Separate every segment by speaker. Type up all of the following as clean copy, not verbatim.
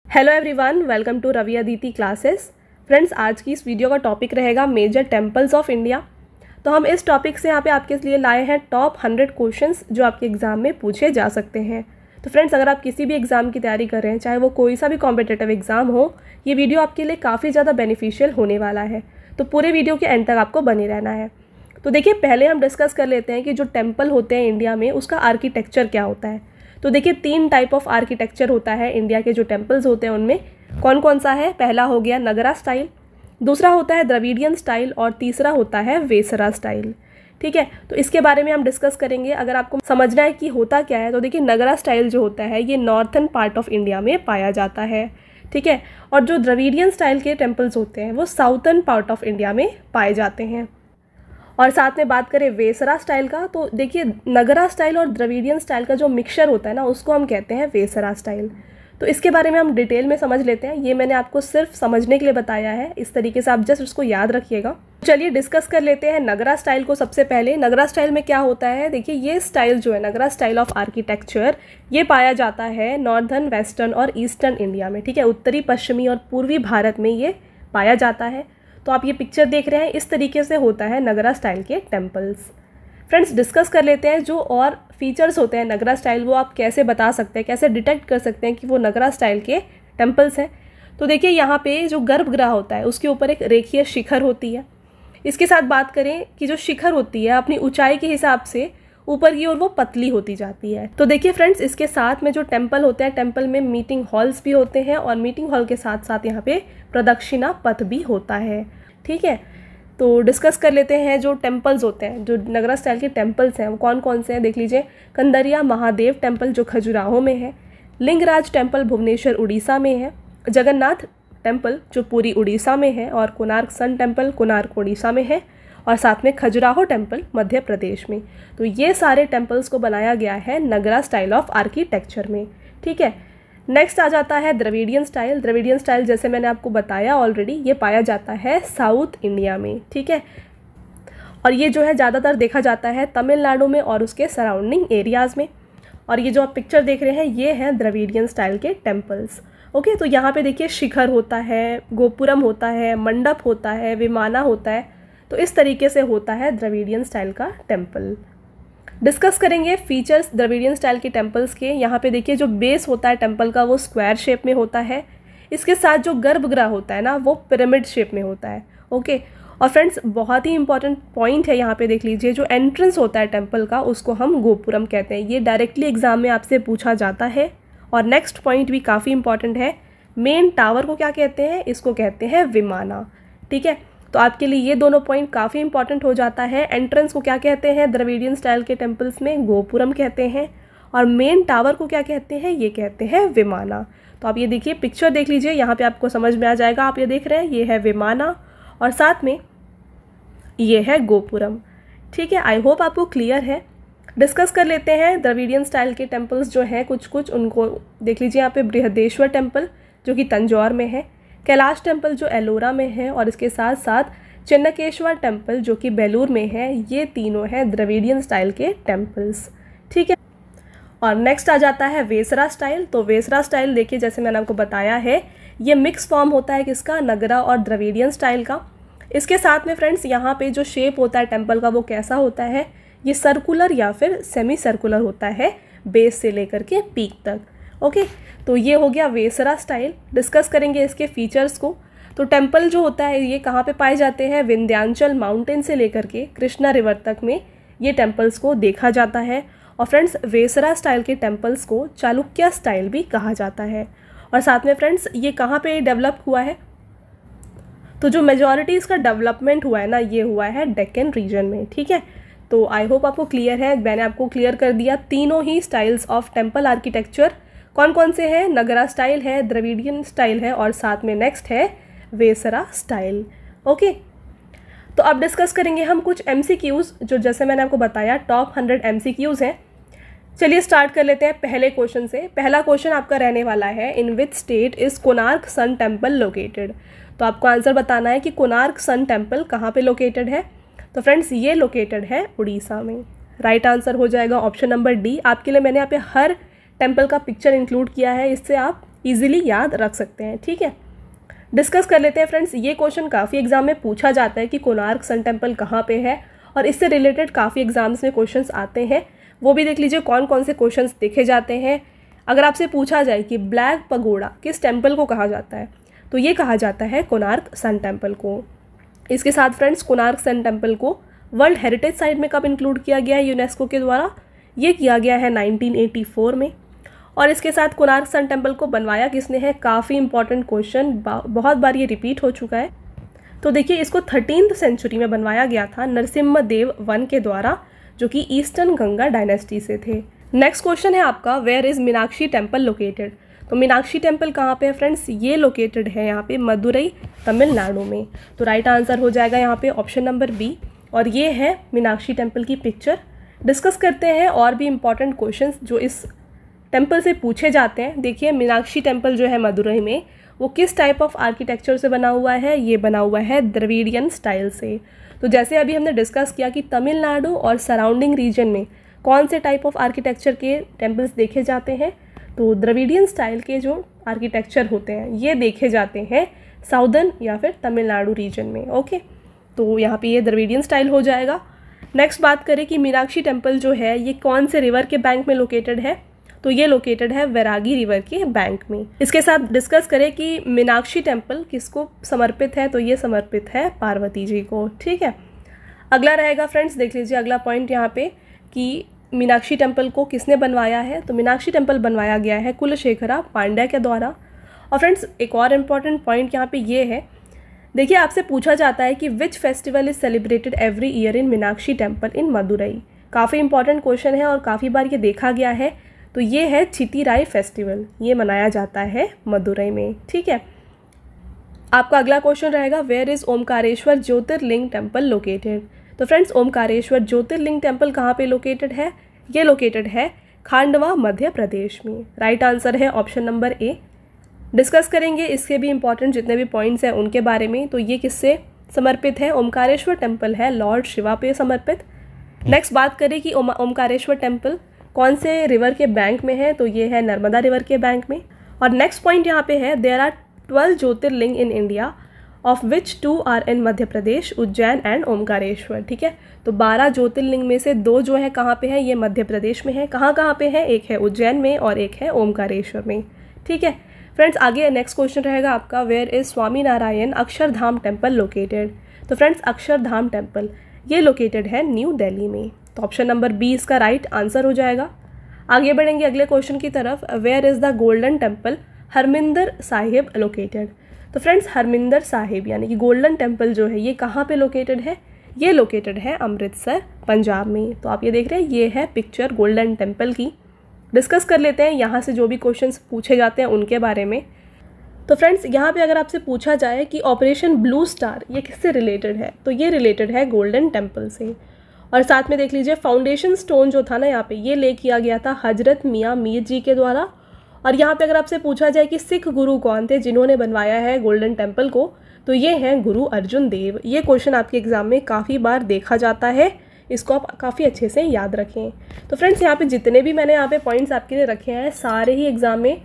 Speaker 1: Hello everyone, welcome to Ravi Aditi classes. Friends, आज की इस वीडियो का टॉपिक रहेगा मेजर टेम्पल्स ऑफ इंडिया। तो हम इस टॉपिक से यहाँ पे आपके लिए लाए हैं टॉप 100 क्वेश्चंस जो आपके एग्ज़ाम में पूछे जा सकते हैं। तो फ्रेंड्स, अगर आप किसी भी एग्ज़ाम की तैयारी कर रहे हैं, चाहे वो कोई सा भी कॉम्पिटिटिव एग्ज़ाम हो, ये वीडियो आपके लिए काफ़ी ज़्यादा बेनिफिशियल होने वाला है। तो पूरे वीडियो के एंड तक आपको बने रहना है। तो देखिए, पहले हम डिस्कस कर लेते हैं कि जो टेम्पल होते हैं इंडिया में, उसका आर्किटेक्चर क्या होता है। तो देखिए, 3 टाइप ऑफ आर्किटेक्चर होता है इंडिया के जो टेम्पल्स होते हैं उनमें। कौन कौन सा है? पहला हो गया नगरा स्टाइल, दूसरा होता है द्रविडियन स्टाइल और तीसरा होता है वेसरा स्टाइल। ठीक है, तो इसके बारे में हम डिस्कस करेंगे। अगर आपको समझना है कि होता क्या है, तो देखिए, नगरा स्टाइल जो होता है ये नॉर्थन पार्ट ऑफ इंडिया में पाया जाता है। ठीक है, और जो द्रविडियन स्टाइल के टेम्पल्स होते हैं वो साउथर्न पार्ट ऑफ इंडिया में पाए जाते हैं। और साथ में बात करें वेसरा स्टाइल का, तो देखिए, नगरा स्टाइल और द्रविडियन स्टाइल का जो मिक्सचर होता है ना, उसको हम कहते हैं वेसरा स्टाइल। तो इसके बारे में हम डिटेल में समझ लेते हैं। ये मैंने आपको सिर्फ समझने के लिए बताया है, इस तरीके से आप जस्ट उसको याद रखिएगा। चलिए डिस्कस कर लेते हैं नगरा स्टाइल को। सबसे पहले नगरा स्टाइल में क्या होता है, देखिए, ये स्टाइल जो है नगरा स्टाइल ऑफ आर्किटेक्चर, ये पाया जाता है नॉर्दर्न, वेस्टर्न और ईस्टर्न इंडिया में। ठीक है, उत्तरी, पश्चिमी और पूर्वी भारत में ये पाया जाता है। तो आप ये पिक्चर देख रहे हैं, इस तरीके से होता है नगरा स्टाइल के टेम्पल्स। फ्रेंड्स, डिस्कस कर लेते हैं जो और फीचर्स होते हैं नगरा स्टाइल, वो आप कैसे बता सकते हैं, कैसे डिटेक्ट कर सकते हैं कि वो नगरा स्टाइल के टेम्पल्स हैं। तो देखिए, यहाँ पे जो गर्भगृह होता है उसके ऊपर एक रेखीय शिखर होती है। इसके साथ बात करें कि जो शिखर होती है अपनी ऊंचाई के हिसाब से ऊपर की ओर वो पतली होती जाती है। तो देखिए फ्रेंड्स, इसके साथ में जो टेम्पल होते हैं, टेम्पल में मीटिंग हॉल्स भी होते हैं और मीटिंग हॉल के साथ साथ यहाँ पे प्रदक्षिणा पथ भी होता है। ठीक है, तो डिस्कस कर लेते हैं जो टेम्पल्स होते हैं, जो नगरा स्टाइल के टेम्पल्स हैं वो कौन कौन से हैं। देख लीजिए, कंदरिया महादेव टेम्पल जो खजुराहो में है, लिंगराज टेम्पल भुवनेश्वर उड़ीसा में है, जगन्नाथ टेम्पल जो पूरी उड़ीसा में है, और कोणार्क सन टेम्पल कोणार्क उड़ीसा में है, और साथ में खजुराहो टेम्पल मध्य प्रदेश में। तो ये सारे टेम्पल्स को बनाया गया है नगरा स्टाइल ऑफ आर्किटेक्चर में। ठीक है, नेक्स्ट आ जाता है द्रविडियन स्टाइल। द्रविडियन स्टाइल जैसे मैंने आपको बताया ऑलरेडी, ये पाया जाता है साउथ इंडिया में। ठीक है, और ये जो है ज़्यादातर देखा जाता है तमिलनाडु में और उसके सराउंडिंग एरियाज़ में। और ये जो आप पिक्चर देख रहे हैं, ये हैं द्रविडियन स्टाइल के टेम्पल्स। ओके, तो यहाँ पे देखिए, शिखर होता है, गोपुरम होता है, मंडप होता है, विमाना होता है। तो इस तरीके से होता है द्रविडियन स्टाइल का टेम्पल। डिस्कस करेंगे फीचर्स द्रविडियन स्टाइल के टेम्पल्स के। यहाँ पे देखिए, जो बेस होता है टेम्पल का वो स्क्वायर शेप में होता है। इसके साथ जो गर्भगृह होता है ना, वो पिरामिड शेप में होता है। ओके, और फ्रेंड्स, बहुत ही इंपॉर्टेंट पॉइंट है यहाँ पे, देख लीजिए, जो एंट्रेंस होता है टेम्पल का उसको हम गोपुरम कहते हैं। ये डायरेक्टली एग्जाम में आपसे पूछा जाता है। और नेक्स्ट पॉइंट भी काफ़ी इंपॉर्टेंट है, मेन टावर को क्या कहते हैं? इसको कहते हैं विमाना। ठीक है, तो आपके लिए ये दोनों पॉइंट काफ़ी इंपॉर्टेंट हो जाता है। एंट्रेंस को क्या कहते हैं द्रविडियन स्टाइल के टेम्पल्स में? गोपुरम कहते हैं। और मेन टावर को क्या कहते हैं? ये कहते हैं विमाना। तो आप ये देखिए, पिक्चर देख लीजिए, यहाँ पे आपको समझ में आ जाएगा। आप ये देख रहे हैं, ये है विमाना और साथ में ये है गोपुरम। ठीक है, आई होप आपको क्लियर है। डिस्कस कर लेते हैं द्रविडियन स्टाइल के टेम्पल्स जो हैं कुछ उनको देख लीजिए। यहाँ पे बृहदेश्वर टेम्पल जो कि तंजौर में है, कैलाश टेम्पल जो एलोरा में है, और इसके साथ साथ चिन्नकेश्वर टेम्पल जो कि बेलूर में है। ये तीनों हैं द्रविडियन स्टाइल के टेम्पल्स। ठीक है, और नेक्स्ट आ जाता है वेसरा स्टाइल। तो वेसरा स्टाइल देखिए, जैसे मैंने आपको बताया है, ये मिक्स फॉर्म होता है किसका? नगरा और द्रविडियन स्टाइल का। इसके साथ में फ्रेंड्स, यहाँ पे जो शेप होता है टेम्पल का वो कैसा होता है? ये सर्कुलर या फिर सेमी सर्कुलर होता है, बेस से लेकर के पीक तक। ओके, तो ये हो गया वेसरा स्टाइल। डिस्कस करेंगे इसके फीचर्स को। तो टेम्पल जो होता है ये कहाँ पे पाए जाते हैं? विंध्याचल माउंटेन से लेकर के कृष्णा रिवर तक में ये टेम्पल्स को देखा जाता है। और फ्रेंड्स, वेसरा स्टाइल के टेम्पल्स को चालुक्य स्टाइल भी कहा जाता है। और साथ में फ्रेंड्स, ये कहाँ पे डेवलप हुआ है? तो जो मेजॉरिटी इसका डेवलपमेंट हुआ है ना, ये हुआ है डेक्कन रीजन में। ठीक है, तो आई होप आपको क्लियर है। मैंने आपको क्लियर कर दिया तीनों ही स्टाइल्स ऑफ टेम्पल आर्किटेक्चर कौन कौन से हैं। नगरा स्टाइल है, द्रविडियन स्टाइल है, और साथ में नेक्स्ट है वेसरा स्टाइल। ओके, तो अब डिस्कस करेंगे हम कुछ MCQs जो जैसे मैंने आपको बताया टॉप 100 MCQs हैं। चलिए स्टार्ट कर लेते हैं पहले क्वेश्चन से। पहला क्वेश्चन आपका रहने वाला है, in which state is Konark sun temple located? तो आपको आंसर बताना है कि कोणार्क सन टेम्पल कहाँ पे लोकेटेड है। तो फ्रेंड्स, ये लोकेटेड है उड़ीसा में। राइट आंसर हो जाएगा ऑप्शन नंबर डी। आपके लिए मैंने यहाँ पे हर टेम्पल का पिक्चर इंक्लूड किया है, इससे आप ईजिली याद रख सकते हैं। ठीक है, डिस्कस कर लेते हैं फ्रेंड्स। ये क्वेश्चन काफ़ी एग्जाम में पूछा जाता है कि कोणार्क सन टेम्पल कहाँ पे है, और इससे रिलेटेड काफ़ी एग्जाम्स में क्वेश्चंस आते हैं। वो भी देख लीजिए कौन कौन से क्वेश्चंस देखे जाते हैं। अगर आपसे पूछा जाए कि ब्लैक पगोड़ा किस टेम्पल को कहा जाता है, तो ये कहा जाता है कोणार्क सन टेम्पल को। इसके साथ फ्रेंड्स कोणार्क सन टेम्पल को वर्ल्ड हेरिटेज साइट में कब इंक्लूड किया गया है यूनेस्को के द्वारा? ये किया गया है 1984 में। और इसके साथ कोणार्क सन टेम्पल को बनवाया किसने है? काफ़ी इंपॉर्टेंट क्वेश्चन, बहुत बार ये रिपीट हो चुका है। तो देखिए, इसको 13th सेंचुरी में बनवाया गया था नरसिम्हदेव वन के द्वारा, जो कि ईस्टर्न गंगा डायनेस्टी से थे। नेक्स्ट क्वेश्चन है आपका, where is Meenakshi temple located? तो मीनाक्षी टेम्पल कहाँ पे है फ्रेंड्स? ये लोकेटेड है यहाँ पे मदुरई, तमिलनाडु में। तो राइट आंसर हो जाएगा यहाँ पे ऑप्शन नंबर बी। और ये है मीनाक्षी टेम्पल की पिक्चर। डिस्कस करते हैं और भी इम्पॉर्टेंट क्वेश्चंस जो इस टेम्पल से पूछे जाते हैं। देखिए, मीनाक्षी टेम्पल जो है मदुरई में, वो किस टाइप ऑफ आर्किटेक्चर से बना हुआ है? ये बना हुआ है द्रविडियन स्टाइल से। तो जैसे अभी हमने डिस्कस किया कि तमिलनाडु और सराउंडिंग रीजन में कौन से टाइप ऑफ आर्किटेक्चर के टेम्पल्स देखे जाते हैं, तो द्रविडियन स्टाइल के जो आर्किटेक्चर होते हैं ये देखे जाते हैं साउदर्न या फिर तमिलनाडु रीजन में। ओके, तो यहाँ पे ये द्रविडियन स्टाइल हो जाएगा। नेक्स्ट बात करें कि मीनाक्षी टेम्पल जो है ये कौन से रिवर के बैंक में लोकेटेड है, तो ये लोकेटेड है वैरागी रिवर के बैंक में। इसके साथ डिस्कस करें कि मीनाक्षी टेम्पल किसको समर्पित है, तो ये समर्पित है पार्वती जी को। ठीक है, अगला रहेगा फ्रेंड्स, देख लीजिए अगला पॉइंट यहाँ पे कि मीनाक्षी टेम्पल को किसने बनवाया है? तो मीनाक्षी टेम्पल बनवाया गया है कुलशेखरा पांड्या के द्वारा। और फ्रेंड्स एक और इम्पॉर्टेंट पॉइंट यहाँ पे ये है, देखिए आपसे पूछा जाता है कि which festival is celebrated every year in Meenakshi temple in Madurai. काफ़ी इंपॉर्टेंट क्वेश्चन है और काफ़ी बार ये देखा गया है। तो ये है चितिराई फेस्टिवल, ये मनाया जाता है मदुरई में। ठीक है, आपका अगला क्वेश्चन रहेगा, where is Omkareshwar Jyotirlinga temple located? तो फ्रेंड्स ओमकारेश्वर ज्योतिर्लिंग टेम्पल कहाँ पे लोकेटेड है? ये लोकेटेड है खांडवा मध्य प्रदेश में। राइट आंसर है ऑप्शन नंबर ए। डिस्कस करेंगे इसके भी इंपॉर्टेंट जितने भी पॉइंट्स हैं उनके बारे में। तो ये किससे समर्पित है? ओमकारेश्वर टेम्पल है लॉर्ड शिवा पे समर्पित। नेक्स्ट बात करें कि ओमकारेश्वर टेम्पल कौन से रिवर के बैंक में है, तो ये है नर्मदा रिवर के बैंक में। और नेक्स्ट पॉइंट यहाँ पे है, there are 12 Jyotirlinga in India of which 2 are in Madhya Pradesh, Ujjain and Omkareshwar. ठीक है, तो 12 ज्योतिर्लिंग में से 2 जो है कहाँ पे है? ये मध्य प्रदेश में है। कहाँ पे है? एक है उज्जैन में और एक है ओमकारेश्वर में। ठीक है फ्रेंड्स, आगे नेक्स्ट क्वेश्चन रहेगा आपका, where is Swami Narayan Akshardham temple located? तो फ्रेंड्स अक्षरधाम टेम्पल ये लोकेटेड है न्यू दिल्ली में। तो ऑप्शन नंबर बी इसका राइट आंसर हो जाएगा। आगे बढ़ेंगे अगले क्वेश्चन की तरफ, where is the golden temple Harmandir Sahib located? तो फ्रेंड्स हरमिंदर साहिब यानी कि गोल्डन टेम्पल जो है ये कहाँ पे लोकेटेड है? ये लोकेटेड है अमृतसर पंजाब में। तो आप ये देख रहे हैं, ये है पिक्चर गोल्डन टेम्पल की। डिस्कस कर लेते हैं यहाँ से जो भी क्वेश्चंस पूछे जाते हैं उनके बारे में। तो फ्रेंड्स यहाँ पे अगर आपसे पूछा जाए कि ऑपरेशन ब्लू स्टार ये किससे रिलेटेड है, तो ये रिलेटेड है गोल्डन टेम्पल से। और साथ में देख लीजिए फाउंडेशन स्टोन जो था ना यहाँ पे, ये ले किया गया था हजरत मियाँ मीर जी के द्वारा। और यहाँ पे अगर आपसे पूछा जाए कि सिख गुरु कौन थे जिन्होंने बनवाया है गोल्डन टेम्पल को, तो ये हैं गुरु अर्जुन देव। ये क्वेश्चन आपके एग्जाम में काफ़ी बार देखा जाता है, इसको आप काफ़ी अच्छे से याद रखें। तो फ्रेंड्स यहाँ पे जितने भी मैंने यहाँ पे पॉइंट्स आपके लिए रखे हैं सारे ही एग्जाम में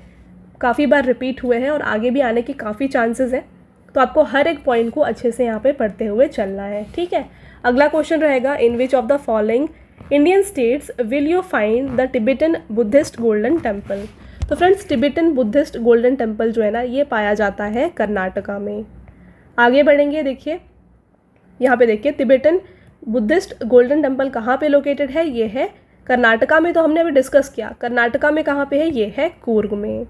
Speaker 1: काफ़ी बार रिपीट हुए हैं और आगे भी आने के काफ़ी चांसेस हैं। तो आपको हर एक पॉइंट को अच्छे से यहाँ पे पढ़ते हुए चलना है। ठीक है, अगला क्वेश्चन रहेगा, in which of the following Indian states will you find the Tibetan Buddhist golden temple? तो friends Tibetan Buddhist golden temple जो है ना ये पाया जाता है कर्नाटका में। आगे बढ़ेंगे, देखिए यहाँ पे देखिए तिबेटन बुद्धिस्ट गोल्डन टेम्पल कहाँ पे लोकेटेड है? ये है कर्नाटका में। तो हमने अभी डिस्कस किया कर्नाटका में कहाँ पे है? ये है कूर्ग में।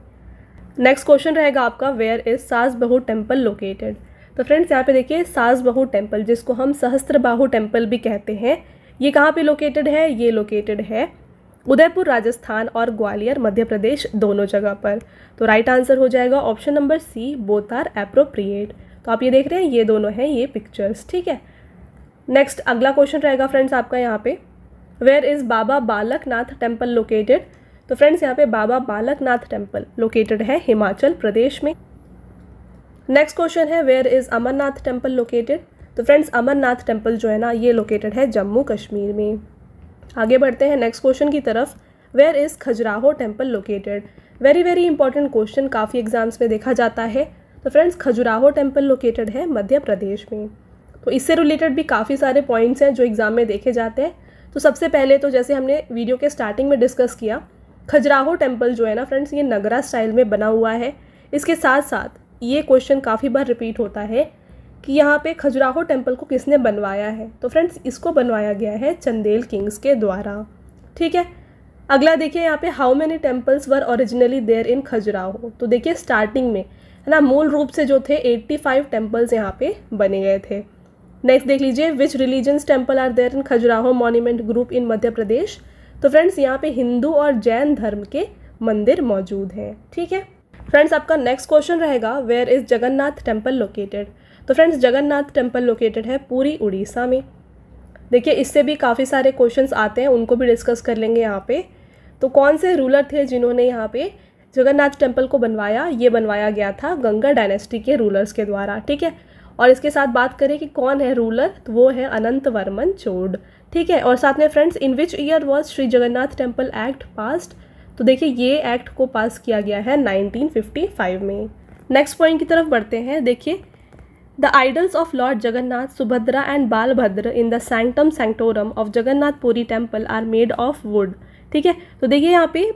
Speaker 1: नेक्स्ट क्वेश्चन रहेगा आपका, वेयर इज सास बहू टेम्पल लोकेटेड? तो फ्रेंड्स यहाँ पे देखिए सास बहू टेम्पल जिसको हम सहस्त्र बाहु टेम्पल भी कहते हैं, ये कहाँ पे लोकेटेड है? ये लोकेटेड है उदयपुर राजस्थान और ग्वालियर मध्य प्रदेश दोनों जगह पर। तो राइट आंसर हो जाएगा option number C, both are appropriate. तो आप ये देख रहे हैं ये दोनों हैं ये पिक्चर्स। ठीक है, नेक्स्ट अगला क्वेश्चन रहेगा फ्रेंड्स आपका यहाँ पे, where is Baba Balaknath temple located? तो फ्रेंड्स यहाँ पे बाबा बालकनाथ टेम्पल लोकेटेड है हिमाचल प्रदेश में। नेक्स्ट क्वेश्चन है, where is Amarnath temple located? तो फ्रेंड्स अमरनाथ टेम्पल जो है ना ये लोकेटेड है जम्मू कश्मीर में। आगे बढ़ते हैं नेक्स्ट क्वेश्चन की तरफ, where is Khajuraho temple located? Very very important question, काफ़ी एग्जाम्स में देखा जाता है। तो फ्रेंड्स खजुराहो टेम्पल लोकेटेड है मध्य प्रदेश में। तो इससे रिलेटेड भी काफ़ी सारे पॉइंट्स हैं जो एग्ज़ाम में देखे जाते हैं। तो सबसे पहले तो जैसे हमने वीडियो के स्टार्टिंग में डिस्कस किया, खजुराहो टेम्पल जो है ना फ्रेंड्स, ये नगरा स्टाइल में बना हुआ है। इसके साथ साथ ये क्वेश्चन काफ़ी बार रिपीट होता है कि यहाँ पे खजुराहो टेम्पल को किसने बनवाया है। तो फ्रेंड्स इसको बनवाया गया है चंदेल किंग्स के द्वारा। ठीक है, अगला देखिए यहाँ पे how many temples were originally there in Khajuraho. तो देखिए स्टार्टिंग में है ना, मूल रूप से जो थे 85 टेम्पल्स यहाँ पे बने गए थे। नेक्स्ट देख लीजिए, which religions temple are there in Khajuraho monument group in Madhya Pradesh. तो फ्रेंड्स यहाँ पे हिंदू और जैन धर्म के मंदिर मौजूद हैं। ठीक है फ्रेंड्स, आपका नेक्स्ट क्वेश्चन रहेगा where is Jagannath temple located. तो फ्रेंड्स जगन्नाथ टेम्पल लोकेटेड है पूरी उड़ीसा में। देखिए इससे भी काफ़ी सारे क्वेश्चंस आते हैं, उनको भी डिस्कस कर लेंगे यहाँ पे। तो कौन से रूलर थे जिन्होंने यहाँ पे जगन्नाथ टेम्पल को बनवाया? ये बनवाया गया था गंगा डायनेस्टी के रूलर्स के द्वारा। ठीक है, और इसके साथ बात करें कि कौन है रूलर, तो वो है अनंत वर्मन चोड। ठीक है, और साथ में friends in which year was Shri Jagannath temple act passed. तो देखिए ये एक्ट को पास किया गया है 1955 में। नेक्स्ट पॉइंट की तरफ बढ़ते हैं। देखिए the idols of lord Jagannath, Subhadra and Balabhadra in the sanctum sanctorum of Jagannath Puri temple are made of wood. ठीक है, तो देखिए यहाँ पे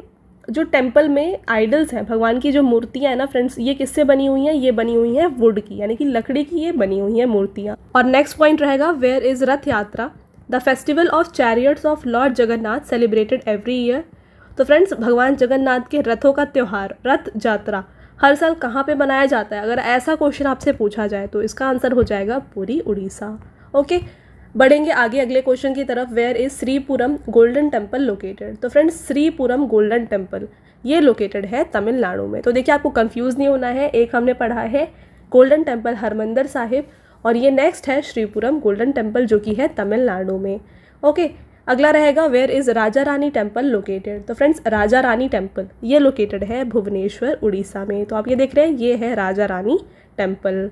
Speaker 1: जो टेम्पल में आइडल्स हैं, भगवान की जो मूर्तियाँ हैं ना फ्रेंड्स, ये किससे बनी हुई हैं? ये बनी हुई हैं वुड की, यानी कि लकड़ी की ये बनी हुई हैं मूर्तियाँ। और नेक्स्ट पॉइंट रहेगा वेयर इज रथ यात्रा, the festival of chariots of lord Jagannath celebrated every year. तो फ्रेंड्स भगवान जगन्नाथ के रथों का त्यौहार रथ यात्रा हर साल कहाँ पे मनाया जाता है? अगर ऐसा क्वेश्चन आपसे पूछा जाए तो इसका आंसर हो जाएगा पूरी उड़ीसा। ओके, बढ़ेंगे आगे अगले क्वेश्चन की तरफ। Where is Sripuram golden temple located. तो फ्रेंड्स श्रीपुरम गोल्डन टेम्पल ये लोकेटेड है तमिलनाडु में। तो देखिए आपको कंफ्यूज नहीं होना है, एक हमने पढ़ा है गोल्डन टेम्पल हरमंदिर साहिब और ये नेक्स्ट है श्रीपुरम गोल्डन टेम्पल जो कि है तमिलनाडु में। ओके, अगला रहेगा where is Raja Rani temple located. तो फ्रेंड्स राजा रानी टेम्पल ये लोकेटेड है भुवनेश्वर उड़ीसा में। तो आप ये देख रहे हैं ये है राजा रानी टेम्पल।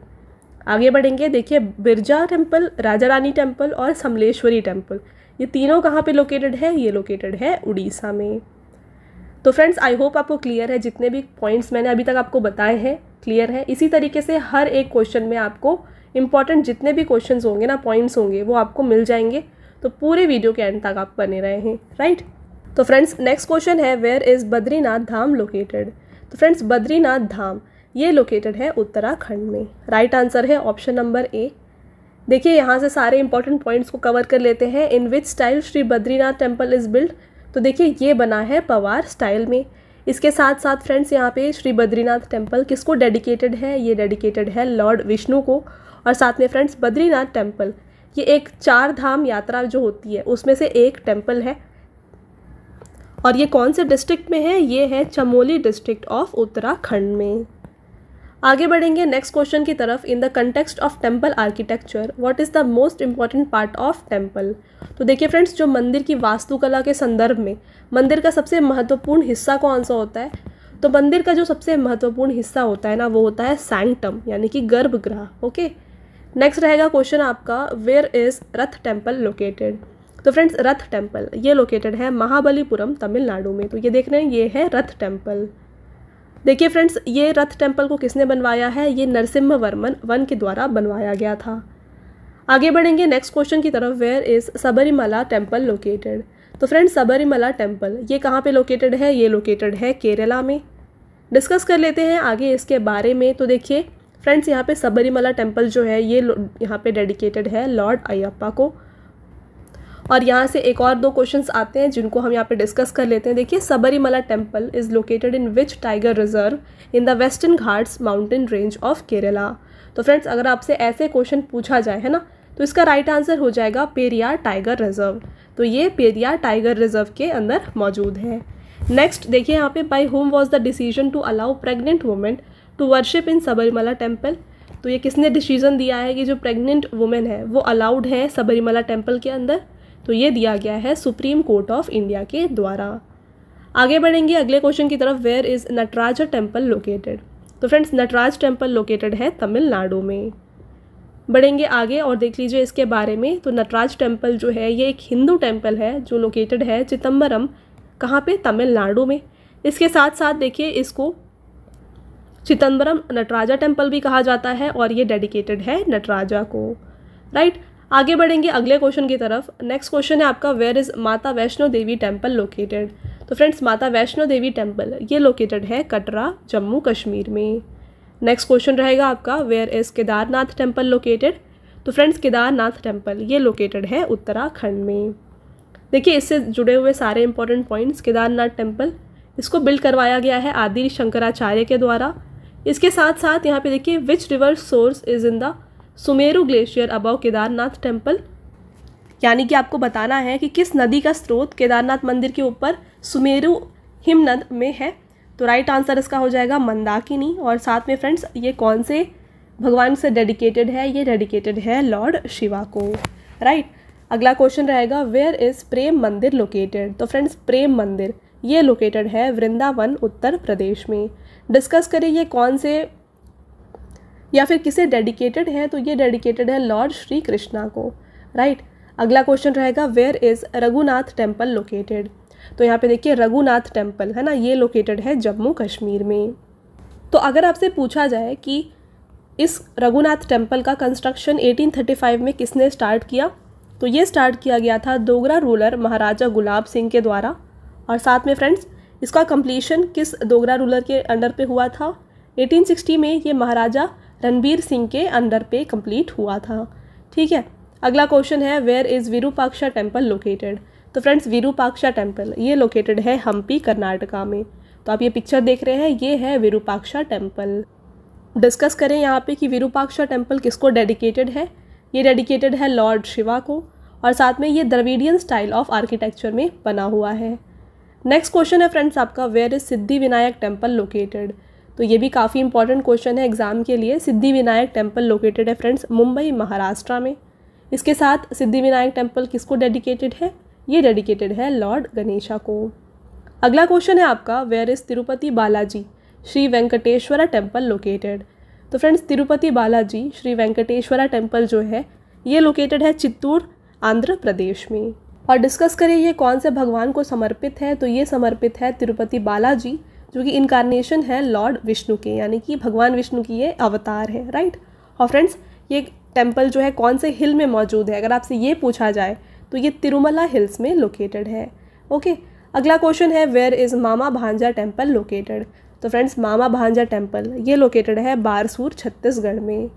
Speaker 1: आगे बढ़ेंगे, देखिए बिरजा टेम्पल, राजा रानी टेम्पल और समलेश्वरी टेम्पल ये तीनों कहाँ पे लोकेटेड है? ये लोकेटेड है उड़ीसा में। तो फ्रेंड्स आई होप आपको क्लियर है, जितने भी पॉइंट्स मैंने अभी तक आपको बताए हैं क्लियर है। इसी तरीके से हर एक क्वेश्चन में आपको इंपॉर्टेंट जितने भी क्वेश्चंस होंगे ना, पॉइंट्स होंगे, वो आपको मिल जाएंगे। तो पूरे वीडियो के एंड तक आप बने रहे हैं, राइट। तो फ्रेंड्स नेक्स्ट क्वेश्चन है where is Badrinath Dham located. तो फ्रेंड्स बद्रीनाथ धाम ये लोकेटेड है उत्तराखंड में। राइट आंसर है ऑप्शन नंबर ए। देखिए यहाँ से सारे इंपॉर्टेंट पॉइंट्स को कवर कर लेते हैं। In which style Shri Badrinath temple is build. तो देखिए ये बना है पवार स्टाइल में। इसके साथ साथ फ्रेंड्स यहाँ पे श्री बद्रीनाथ टेम्पल किसको डेडिकेटेड है? ये डेडिकेटेड है लॉर्ड विष्णु को। और साथ में फ्रेंड्स बद्रीनाथ टेम्पल ये एक 4 धाम यात्रा जो होती है उसमें से एक टेम्पल है। और ये कौन से डिस्ट्रिक्ट में है? ये है चमोली डिस्ट्रिक्ट ऑफ उत्तराखंड में। आगे बढ़ेंगे नेक्स्ट क्वेश्चन की तरफ। In the context of temple architecture what is the most important part of temple. तो देखिए फ्रेंड्स जो मंदिर की वास्तुकला के संदर्भ में मंदिर का सबसे महत्वपूर्ण हिस्सा कौन सा होता है? तो मंदिर का जो सबसे महत्वपूर्ण हिस्सा होता है ना, वो होता है सैंक्टम यानी कि गर्भगृह। ओके, नेक्स्ट रहेगा क्वेश्चन आपका where is Rath temple located. तो फ्रेंड्स रथ टेम्पल ये लोकेटेड है महाबलीपुरम तमिलनाडु में। तो ये देख रहे हैं ये है रथ टेम्पल। देखिए फ्रेंड्स ये रथ टेम्पल को किसने बनवाया है? ये नरसिम्हा वर्मन वन के द्वारा बनवाया गया था। आगे बढ़ेंगे नेक्स्ट क्वेश्चन की तरफ। Where is Sabarimala temple located. तो फ्रेंड्स सबरीमला टेम्पल ये कहाँ पे लोकेटेड है? ये लोकेटेड है केरला में। डिस्कस कर लेते हैं आगे इसके बारे में। तो देखिए फ्रेंड्स यहाँ पे सबरीमला टेम्पल जो है ये यहाँ पे डेडिकेटेड है लॉर्ड अयप्पा को। और यहाँ से एक और 2 क्वेश्चंस आते हैं जिनको हम यहाँ पे डिस्कस कर लेते हैं। देखिए Sabarimala temple is located in which tiger reserve in the western Ghats mountain range of Kerala. तो फ्रेंड्स अगर आपसे ऐसे क्वेश्चन पूछा जाए है ना, तो इसका राइट आंसर हो जाएगा पेरियार टाइगर रिजर्व। तो ये पेरियार टाइगर रिजर्व के अंदर मौजूद है। नेक्स्ट देखिए यहाँ पे by whom was the decision to allow pregnant women to worship in Sabarimala temple. तो ये किसने डिसीजन दिया है कि जो प्रेग्नेंट वुमेन है वो अलाउड है सबरीमला टेम्पल के अंदर? तो ये दिया गया है सुप्रीम कोर्ट ऑफ इंडिया के द्वारा। आगे बढ़ेंगे अगले क्वेश्चन की तरफ। Where is Nataraja temple located. तो फ्रेंड्स नटराज टेम्पल लोकेटेड है तमिलनाडु में। बढ़ेंगे आगे और देख लीजिए इसके बारे में। तो नटराज टेम्पल जो है ये एक हिंदू टेम्पल है जो लोकेटेड है चिदम्बरम, कहाँ पे? तमिलनाडु में। इसके साथ साथ देखिए इसको चिदंबरम नटराजा टेम्पल भी कहा जाता है और ये डेडिकेटेड है नटराजा को, राइट। आगे बढ़ेंगे अगले क्वेश्चन की तरफ। नेक्स्ट क्वेश्चन है आपका, where is Mata Vaishno Devi temple located. तो फ्रेंड्स माता वैष्णो देवी टेम्पल ये लोकेटेड है कटरा, जम्मू कश्मीर में। नेक्स्ट क्वेश्चन रहेगा आपका, where is Kedarnath temple located. तो फ्रेंड्स केदारनाथ टेम्पल ये लोकेटेड है उत्तराखंड में। देखिए इससे जुड़े हुए सारे इंपॉर्टेंट पॉइंट्स। केदारनाथ टेम्पल इसको बिल्ड करवाया गया है आदि शंकराचार्य के द्वारा। इसके साथ साथ यहाँ पे देखिए, which river source is in the Sumeru glacier above Kedarnath temple. यानी कि आपको बताना है कि किस नदी का स्रोत केदारनाथ मंदिर के ऊपर सुमेरु हिमनद में है। तो राइट आंसर इसका हो जाएगा मंदाकिनी। और साथ में फ्रेंड्स ये कौन से भगवान से डेडिकेटेड है, ये डेडिकेटेड है लॉर्ड शिवा को, राइट। अगला क्वेश्चन रहेगा, वेयर इज़ प्रेम मंदिर लोकेटेड। तो फ्रेंड्स प्रेम मंदिर ये लोकेटेड है वृंदावन, उत्तर प्रदेश में। डिस्कस करें ये कौन से या फिर किसे डेडिकेटेड है, तो ये डेडिकेटेड है लॉर्ड श्री कृष्णा को, राइट। अगला क्वेश्चन रहेगा, where is Raghunath temple located. तो यहाँ पे देखिए रघुनाथ टेम्पल है ना, ये लोकेटेड है जम्मू कश्मीर में। तो अगर आपसे पूछा जाए कि इस रघुनाथ टेम्पल का कंस्ट्रक्शन 1835 में किसने स्टार्ट किया, तो ये स्टार्ट किया गया था डोगरा रूलर महाराजा गुलाब सिंह के द्वारा। और साथ में फ्रेंड्स इसका कंप्लीशन किस डोगरा रूलर के अंडर पे हुआ था, 1860 में ये महाराजा रणबीर सिंह के अंडर पे कंप्लीट हुआ था, ठीक है। अगला क्वेश्चन है, where is Virupaksha temple located. तो फ्रेंड्स विरूपाक्षा टेम्पल ये लोकेटेड है हम्पी, कर्नाटका में। तो आप ये पिक्चर देख रहे हैं, ये है विरूपाक्षा टेम्पल। डिस्कस करें यहाँ पे कि विरूपाक्षा टेम्पल किसको डेडिकेटेड है, ये डेडिकेटेड है लॉर्ड शिवा को। और साथ में ये द्रविडियन स्टाइल ऑफ आर्किटेक्चर में बना हुआ है। नेक्स्ट क्वेश्चन है फ्रेंड्स आपका, where is Siddhi Vinayak temple located. तो ये भी काफ़ी इंपॉर्टेंट क्वेश्चन है एग्जाम के लिए। सिद्धि विनायक टेम्पल लोकेटेड है फ्रेंड्स मुंबई, महाराष्ट्र में। इसके साथ सिद्धि विनायक टेम्पल किसको डेडिकेटेड है, ये डेडिकेटेड है लॉर्ड गणेशा को। अगला क्वेश्चन है आपका, where is Tirupati Balaji Shri Venkateswara temple located. तो फ्रेंड्स तिरुपति बालाजी श्री वेंकटेश्वरा टेम्पल जो है ये लोकेटेड है चित्तूर, आंध्र प्रदेश में। और डिस्कस करें ये कौन से भगवान को समर्पित है, तो ये समर्पित है तिरुपति बालाजी, जो कि इनकारनेशन है लॉर्ड विष्णु के, यानी कि भगवान विष्णु की ये अवतार है, राइट। और फ्रेंड्स ये टेम्पल जो है कौन से हिल में मौजूद है, अगर आपसे ये पूछा जाए तो ये तिरुमला हिल्स में लोकेटेड है, ओके। अगला क्वेश्चन है, वेयर इज़ मामा भांजा टेम्पल लोकेटेड। तो फ्रेंड्स मामा भांजा टेम्पल ये लोकेटेड है बारसूर, छत्तीसगढ़ में।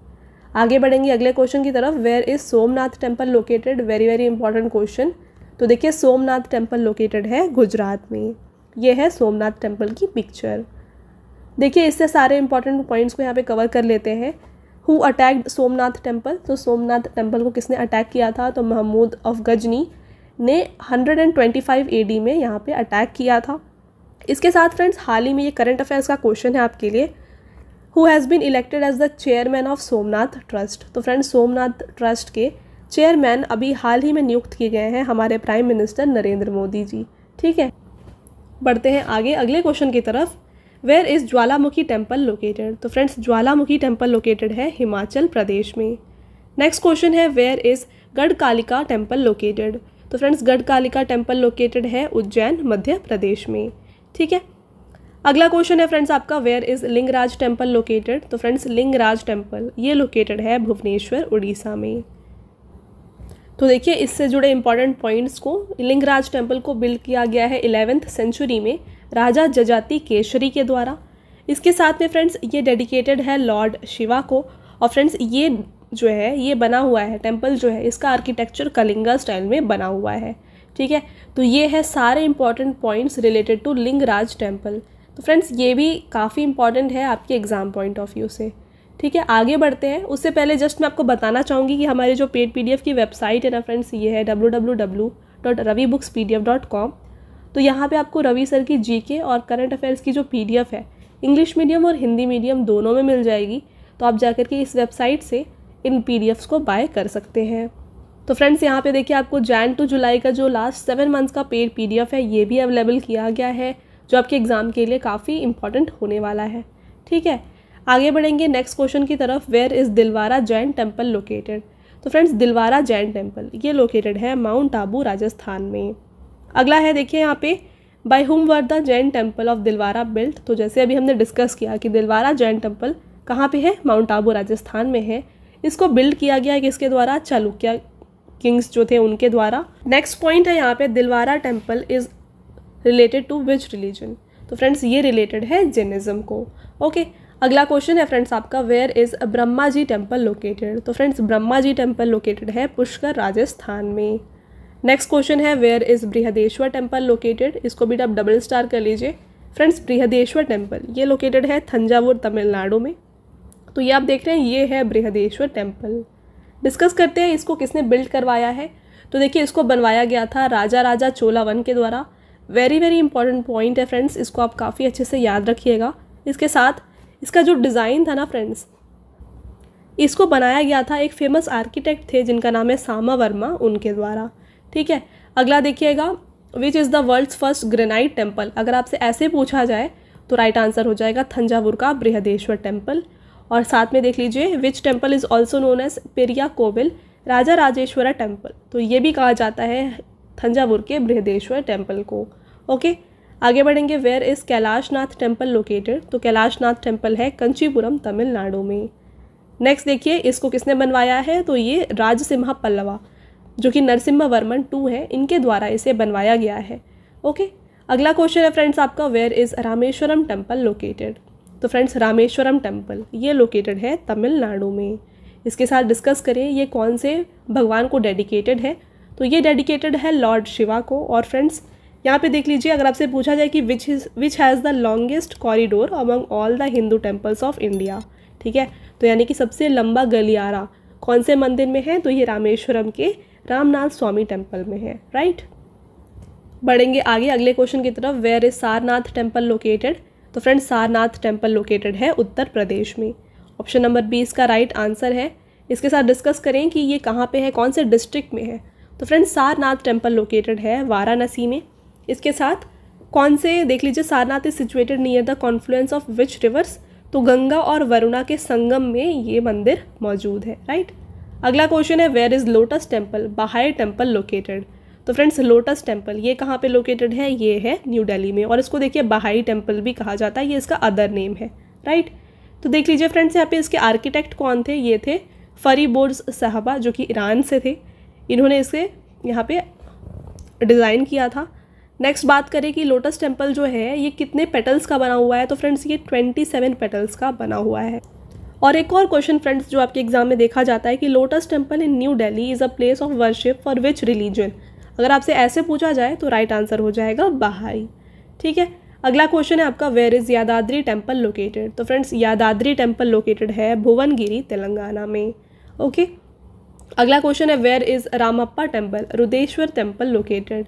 Speaker 1: आगे बढ़ेंगे अगले क्वेश्चन की तरफ, where is Somnath temple located. Very very important question. तो देखिए सोमनाथ टेम्पल लोकेटेड है गुजरात में। ये है सोमनाथ टेम्पल की पिक्चर। देखिए इससे सारे इंपॉर्टेंट पॉइंट्स को यहाँ पे कवर कर लेते हैं। Who attacked Somnath temple. तो सोमनाथ टेम्पल को किसने अटैक किया था, तो महमूद ऑफ गजनी ने 125 AD में यहाँ पे अटैक किया था। इसके साथ फ्रेंड्स हाल ही में ये करंट अफेयर्स का क्वेश्चन है आपके लिए, who has been elected as the chairman of Somnath trust. तो फ्रेंड्स सोमनाथ ट्रस्ट के चेयरमैन अभी हाल ही में नियुक्त किए गए हैं हमारे प्राइम मिनिस्टर नरेंद्र मोदी जी, ठीक है। बढ़ते हैं आगे अगले क्वेश्चन की तरफ, where is Jwalamukhi temple located. तो फ्रेंड्स ज्वालामुखी टेम्पल लोकेटेड है हिमाचल प्रदेश में। नेक्स्ट क्वेश्चन है, where is Gadkalika temple located. तो फ्रेंड्स गढ़कालिका टेम्पल लोकेटेड है उज्जैन, मध्य प्रदेश में, ठीक है। अगला क्वेश्चन है फ्रेंड्स आपका, where is Lingaraj temple located. तो फ्रेंड्स लिंगराज टेम्पल ये लोकेटेड है भुवनेश्वर, उड़ीसा में। तो देखिए इससे जुड़े इंपॉर्टेंट पॉइंट्स को, लिंगराज टेम्पल को बिल्ड किया गया है 11th सेंचुरी में राजा जजाति केशरी के द्वारा। इसके साथ में फ्रेंड्स ये डेडिकेटेड है लॉर्ड शिवा को। और फ्रेंड्स ये जो है ये बना हुआ है टेम्पल जो है, इसका आर्किटेक्चर कलिंगा स्टाइल में बना हुआ है, ठीक है। तो ये है सारे important points related to Lingaraj temple. तो फ्रेंड्स ये भी काफ़ी इंपॉर्टेंट है आपके एग्जाम पॉइंट ऑफ व्यू से, ठीक है। आगे बढ़ते हैं, उससे पहले जस्ट मैं आपको बताना चाहूँगी कि हमारी जो पेड PDF की वेबसाइट है ना फ्रेंड्स, ये है www.ravibooks.pdf.com। तो यहाँ पे आपको रवि सर की GK और करंट अफेयर्स की जो PDF है इंग्लिश मीडियम और हिंदी मीडियम दोनों में मिल जाएगी। तो आप जाकर के इस वेबसाइट से इन PDFs को बाय कर सकते हैं। तो फ्रेंड्स यहाँ पे देखिए आपको जैन टू जुलाई का जो लास्ट 7 मंथ्स का पेड PDF है ये भी अवेलेबल किया गया है, जो आपके एग्ज़ाम के लिए काफ़ी इंपॉर्टेंट होने वाला है, ठीक है। आगे बढ़ेंगे नेक्स्ट क्वेश्चन की तरफ, where is Dilwara Jain temple located. तो फ्रेंड्स दिलवारा जैन टेम्पल ये लोकेटेड है माउंट आबू, राजस्थान में। अगला है देखिए यहाँ पे, by whom were the Jain temple of Dilwara built. तो जैसे अभी हमने डिस्कस किया कि दिलवारा जैन टेम्पल कहाँ पे है, माउंट आबू राजस्थान में है। इसको बिल्ड किया गया है किसके द्वारा, चालुक्य किंग्स जो थे उनके द्वारा। नेक्स्ट पॉइंट है यहाँ पे, Dilwara temple is related to which religion. तो फ्रेंड्स ये रिलेटेड है जैनिज्म को। ओके, अगला क्वेश्चन है फ्रेंड्स आपका, where is Brahma ji temple located. तो friends Brahma ji temple located है पुष्कर राजस्थान में। नेक्स्ट क्वेश्चन है, where is Brihadeeswara temple located. इसको भी आप डबल स्टार कर लीजिए। फ्रेंड्स बृहदेश्वर टेम्पल ये लोकेटेड है थंजावुर तमिलनाडु में। तो ये आप देख रहे हैं, ये है बृहदेश्वर टेम्पल। डिस्कस करते हैं इसको किसने बिल्ड करवाया है। तो देखिए इसको बनवाया गया था राजा चोलावन के द्वारा। वेरी वेरी इंपॉर्टेंट पॉइंट है फ्रेंड्स, इसको आप काफ़ी अच्छे से याद रखिएगा। इसके साथ इसका जो डिज़ाइन था ना फ्रेंड्स, इसको बनाया गया था एक फेमस आर्किटेक्ट थे जिनका नाम है सामा वर्मा, उनके द्वारा। ठीक है, अगला देखिएगा, which is the world's first granite temple. अगर आपसे ऐसे पूछा जाए तो राइट आंसर हो जाएगा थंजावुर का बृहदेश्वर टेम्पल। और साथ में देख लीजिए, which temple is also known as Periya Kovil Raja Rajeshwara temple. तो ये भी कहा जाता है थंजावुर के बृहदेश्वर टेम्पल को। ओके, आगे बढ़ेंगे, where is Kailasanath temple located. तो कैलाशनाथ टेम्पल है कंचीपुरम तमिलनाडु में। नेक्स्ट देखिए इसको किसने बनवाया है। तो ये राजसिम्हा पल्लवा जो कि नरसिम्हा वर्मन 2 है, इनके द्वारा इसे बनवाया गया है। ओके, अगला क्वेश्चन है फ्रेंड्स आपका, where is Rameswaram temple located. तो फ्रेंड्स रामेश्वरम टेम्पल ये लोकेटेड है तमिलनाडु में। इसके साथ डिस्कस करें ये कौन से भगवान को डेडिकेटेड है। तो ये डेडिकेटेड है लॉर्ड शिवा को। और फ्रेंड्स यहाँ पे देख लीजिए, अगर आपसे पूछा जाए कि which has the longest corridor among all the Hindu temples of India. ठीक है, तो यानी कि सबसे लंबा गलियारा कौन से मंदिर में है। तो ये रामेश्वरम के रामनाथ स्वामी टेम्पल में है। राइट, बढ़ेंगे आगे अगले क्वेश्चन की तरफ, where is Sarnath temple located. तो फ्रेंड्स सारनाथ टेम्पल लोकेटेड है उत्तर प्रदेश में। ऑप्शन नंबर 20 का राइट आंसर है। इसके साथ डिस्कस करें कि ये कहाँ पे है, कौन से डिस्ट्रिक्ट में है। तो फ्रेंड्स सारनाथ टेम्पल लोकेटेड है वाराणसी में। इसके साथ कौन से देख लीजिए, Sarnath is situated near the Confluence of which reverse. तो गंगा और वरुणा के संगम में ये मंदिर मौजूद है। राइट, अगला क्वेश्चन है, वेयर इज लोटस टेम्पल बहाई टेम्पल लोकेटेड। तो फ्रेंड्स लोटस टेम्पल ये कहाँ पे लोकेटेड है, ये है न्यू दिल्ली में। और इसको देखिए बहाई टेम्पल भी कहा जाता है, ये इसका अदर नेम है। राइट, तो देख लीजिए फ्रेंड्स यहाँ पे इसके आर्किटेक्ट कौन थे, ये थे फरीबोर्ज साहबा जो कि ईरान से थे। इन्होंने इसे यहाँ पे डिज़ाइन किया था। नेक्स्ट बात करें कि लोटस टेम्पल जो है ये कितने पेटल्स का बना हुआ है। तो फ्रेंड्स ये 27 पेटल्स का बना हुआ है। और एक और क्वेश्चन फ्रेंड्स जो आपके एग्जाम में देखा जाता है कि lotus temple in new Delhi is a place of worship for which religion. अगर आपसे ऐसे पूछा जाए तो राइट आंसर हो जाएगा बहाई। ठीक है, अगला क्वेश्चन है आपका, where is Yadadri temple located. तो फ्रेंड्स यादाद्री टेम्पल लोकेटेड है भुवनगिरी तेलंगाना में। ओके, अगला क्वेश्चन है, where is Ramappa temple Rudreshwar temple located.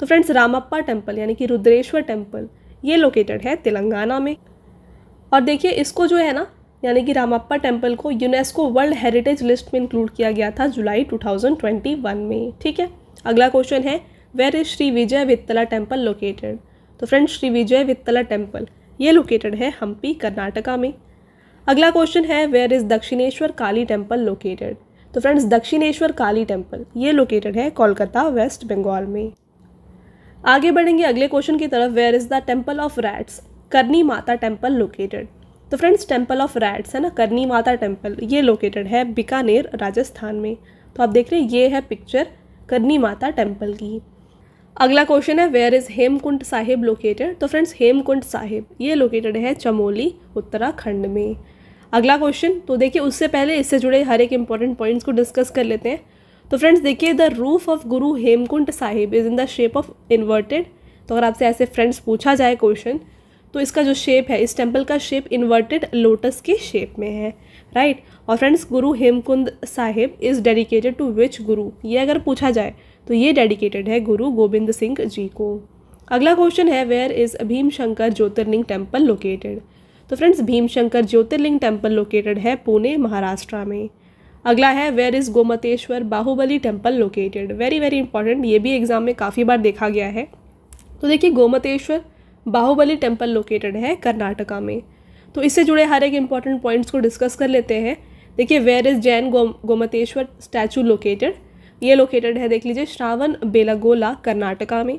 Speaker 1: तो फ्रेंड्स रामप्पा टेम्पल यानी कि रुद्रेश्वर टेम्पल ये लोकेटेड है तेलंगाना में। और देखिए इसको जो है ना, यानी कि रामप्पा टेम्पल को यूनेस्को वर्ल्ड हेरिटेज लिस्ट में इंक्लूड किया गया था जुलाई 2021 में। ठीक है, अगला क्वेश्चन है, where is Shri Vijay Vittala temple located. तो फ्रेंड्स श्री विजय वित्तला टेम्पल ये लोकेटेड है हम्पी कर्नाटका में। अगला क्वेश्चन है, where is Dakshineswar Kali temple located. तो फ्रेंड्स दक्षिणेश्वर काली टेम्पल ये लोकेटेड है कोलकाता वेस्ट बंगाल में। आगे बढ़ेंगे अगले क्वेश्चन की तरफ, where is the temple of rats Karni Mata temple located. तो फ्रेंड्स टेम्पल ऑफ रैट्स है ना, करनी माता टेम्पल ये लोकेटेड है बीकानेर राजस्थान में। तो आप देख रहे हैं ये है पिक्चर करनी माता टेम्पल की। अगला क्वेश्चन है, where is Hemkund Sahib located. तो फ्रेंड्स हेमकुंड साहिब ये लोकेटेड है चमोली उत्तराखंड में। अगला क्वेश्चन, तो देखिए उससे पहले इससे जुड़े हर एक इंपॉर्टेंट पॉइंट्स को डिस्कस कर लेते हैं। तो फ्रेंड्स देखिए, the roof of Guru Hemkund Sahib is in the shape of inverted. तो अगर आपसे ऐसे फ्रेंड्स पूछा जाए क्वेश्चन, तो इसका जो शेप है, इस टेम्पल का शेप इन्वर्टेड लोटस के शेप में है। राइट, और friends Guru Hemkund Sahib is dedicated to which guru, ये अगर पूछा जाए तो ये डेडिकेटेड है गुरु गोविंद सिंह जी को। अगला क्वेश्चन है, where is Bhimashankar Jyotirlinga temple located. तो friends Bhimashankar Jyotirlinga temple located है पुणे महाराष्ट्र में। अगला है, where is Gomateshwara Bahubali temple located. Very very important, ये भी एग्जाम में काफ़ी बार देखा गया है। तो देखिए गोमतेश्वर बाहुबली टेम्पल लोकेटेड है कर्नाटका में। तो इससे जुड़े हर एक इंपॉर्टेंट पॉइंट्स को डिस्कस कर लेते हैं। देखिए, where is Jain Gomateshwara statue located, ये लोकेटेड है देख लीजिए श्रावण बेलागोला कर्नाटका में।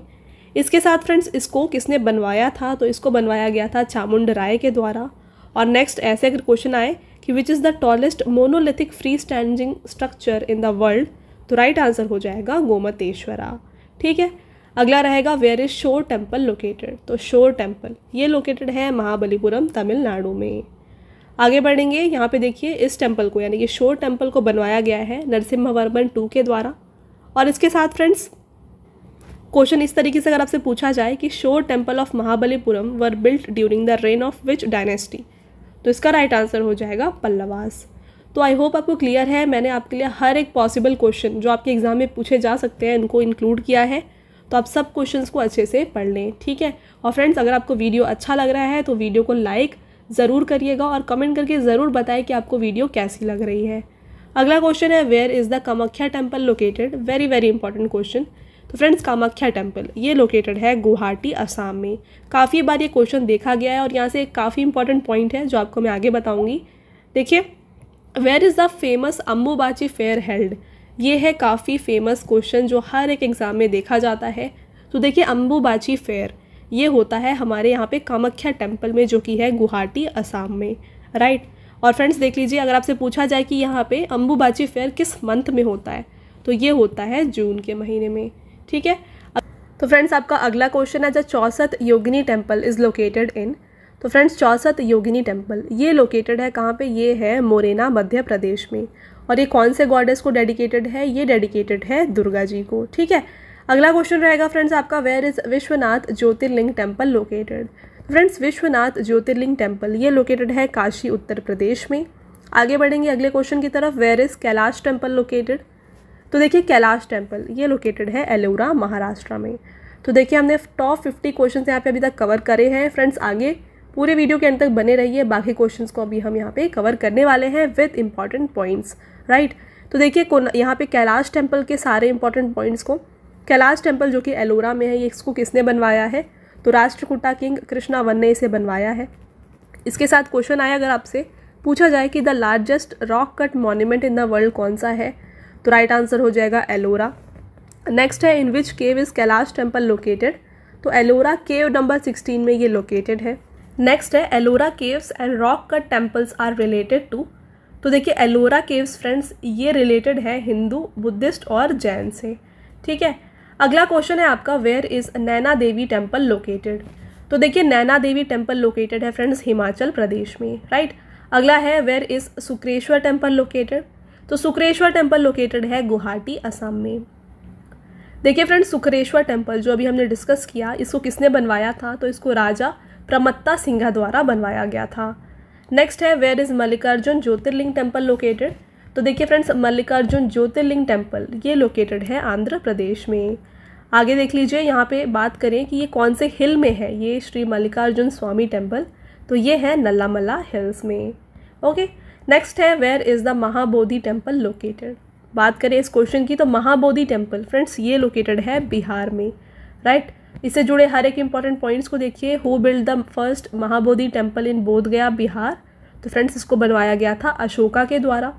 Speaker 1: इसके साथ फ्रेंड्स इसको किसने बनवाया था, तो इसको बनवाया गया था चामुंड राय के द्वारा। और नेक्स्ट ऐसे अगर क्वेश्चन आए कि which is the tallest monolithic free standing structure in the world, तो राइट आंसर हो जाएगा गोमतेश्वरा। ठीक है, अगला रहेगा where is shore temple located, तो शोर टेम्पल ये लोकेटेड है महाबलीपुरम तमिलनाडु में। आगे बढ़ेंगे, यहाँ पे देखिए इस टेम्पल को यानी कि शोर टेम्पल को बनवाया गया है नरसिम्हवर्मन II के द्वारा। और इसके साथ फ्रेंड्स क्वेश्चन इस तरीके से अगर आपसे पूछा जाए कि शोर temple of Mahabalipuram were built during the rain of which dynasty, तो इसका राइट आंसर हो जाएगा पल्लवास। तो आई होप आपको क्लियर है, मैंने आपके लिए हर एक पॉसिबल क्वेश्चन जो आपके एग्जाम में पूछे जा सकते हैं इनको इंक्लूड किया है, तो आप सब क्वेश्चंस को अच्छे से पढ़ लें। ठीक है, और फ्रेंड्स अगर आपको वीडियो अच्छा लग रहा है तो वीडियो को लाइक ज़रूर करिएगा और कमेंट करके ज़रूर बताएं कि आपको वीडियो कैसी लग रही है। अगला क्वेश्चन है where is the Kamakhya temple located, very very important question. तो फ्रेंड्स कामाख्या टेम्पल ये लोकेटेड है गुवाहाटी असम में। काफ़ी बार ये क्वेश्चन देखा गया है और यहाँ से एक काफ़ी इंपॉर्टेंट पॉइंट है जो आपको मैं आगे बताऊँगी। देखिए where is the famous Ambubachi fair held, ये है काफ़ी फेमस क्वेश्चन जो हर एक एग्ज़ाम में देखा जाता है। तो देखिए अम्बुबाची फेयर ये होता है हमारे यहाँ पे कामाख्या टेम्पल में जो कि है गुवाहाटी असम में, राइट। और फ्रेंड्स देख लीजिए अगर आपसे पूछा जाए कि यहाँ पे अम्बुबाची फेयर किस मंथ में होता है, तो ये होता है जून के महीने में। ठीक है, तो फ्रेंड्स आपका अगला क्वेश्चन है the Chausath Yogini temple is located in, तो फ्रेंड्स चौसत योगिनी टेम्पल ये लोकेटेड है कहाँ पे, ये है मोरेना मध्य प्रदेश में। और ये कौन से गॉडेस को डेडिकेटेड है, ये डेडिकेटेड है दुर्गा जी को। ठीक है, अगला क्वेश्चन रहेगा फ्रेंड्स आपका where is Vishwanath Jyotirlinga temple located. Friends Vishwanath Jyotirlinga temple ये लोकेटेड है काशी उत्तर प्रदेश में। आगे बढ़ेंगे अगले क्वेश्चन की तरफ, where is Kailash temple located, तो देखिए कैलाश टेम्पल ये लोकेटेड है एलोरा महाराष्ट्र में। तो देखिए हमने टॉप 50 क्वेश्चन यहाँ पे अभी तक कवर करे हैं। फ्रेंड्स आगे पूरे वीडियो के अंत तक बने रहिए, बाकी क्वेश्चंस को अभी हम यहाँ पे कवर करने वाले हैं विद इंपॉर्टेंट पॉइंट्स, राइट। तो देखिए यहाँ पे कैलाश टेम्पल के सारे इंपॉर्टेंट पॉइंट्स को, कैलाश टेम्पल जो कि एलोरा में है ये इसको किसने बनवाया है, तो राष्ट्रकूटा किंग कृष्णावन ने इसे बनवाया है। इसके साथ क्वेश्चन आया अगर आपसे पूछा जाए कि the largest rock cut monument in the world कौन सा है, तो राइट आंसर हो जाएगा एलोरा। नेक्स्ट है in which cave is Kailash temple located, तो एलोरा केव नंबर 16 में ये लोकेटेड है। नेक्स्ट है Ellora caves and rock cut temples are related to, तो देखिए एलोरा केव्स फ्रेंड्स ये रिलेटेड है हिंदू, बुद्धिस्ट और जैन से। ठीक है, अगला क्वेश्चन है आपका where is Naina Devi temple located, तो देखिए नैना देवी टेम्पल लोकेटेड है फ्रेंड्स हिमाचल प्रदेश में, राइट। अगला है where is Shukreshwar temple located, तो शुक्रेश्वर टेम्पल लोकेटेड है गुवाहाटी असम में। देखिए फ्रेंड्स शुक्रेश्वर टेम्पल जो अभी हमने डिस्कस किया इसको किसने बनवाया था, तो इसको राजा प्रमत्ता सिंघा द्वारा बनवाया गया था। नेक्स्ट है where is Mallikarjuna Jyotirlinga temple located, तो देखिए फ्रेंड्स मल्लिकार्जुन ज्योतिर्लिंग टेम्पल ये लोकेटेड है आंध्र प्रदेश में। आगे देख लीजिए यहाँ पे बात करें कि ये कौन से हिल में है, ये श्री मल्लिकार्जुन स्वामी टेम्पल, तो ये है नल्लामला हिल्स में। ओके, नेक्स्ट है where is the Mahabodhi temple located. बात करें इस क्वेश्चन की तो महाबोधि टेम्पल फ्रेंड्स ये लोकेटेड है बिहार में, राइट। इससे जुड़े हर एक इंपॉर्टेंट पॉइंट्स को देखिए, who build the first Mahabodhi temple in बोध गया बिहार, तो फ्रेंड्स इसको बनवाया गया था अशोका के द्वारा।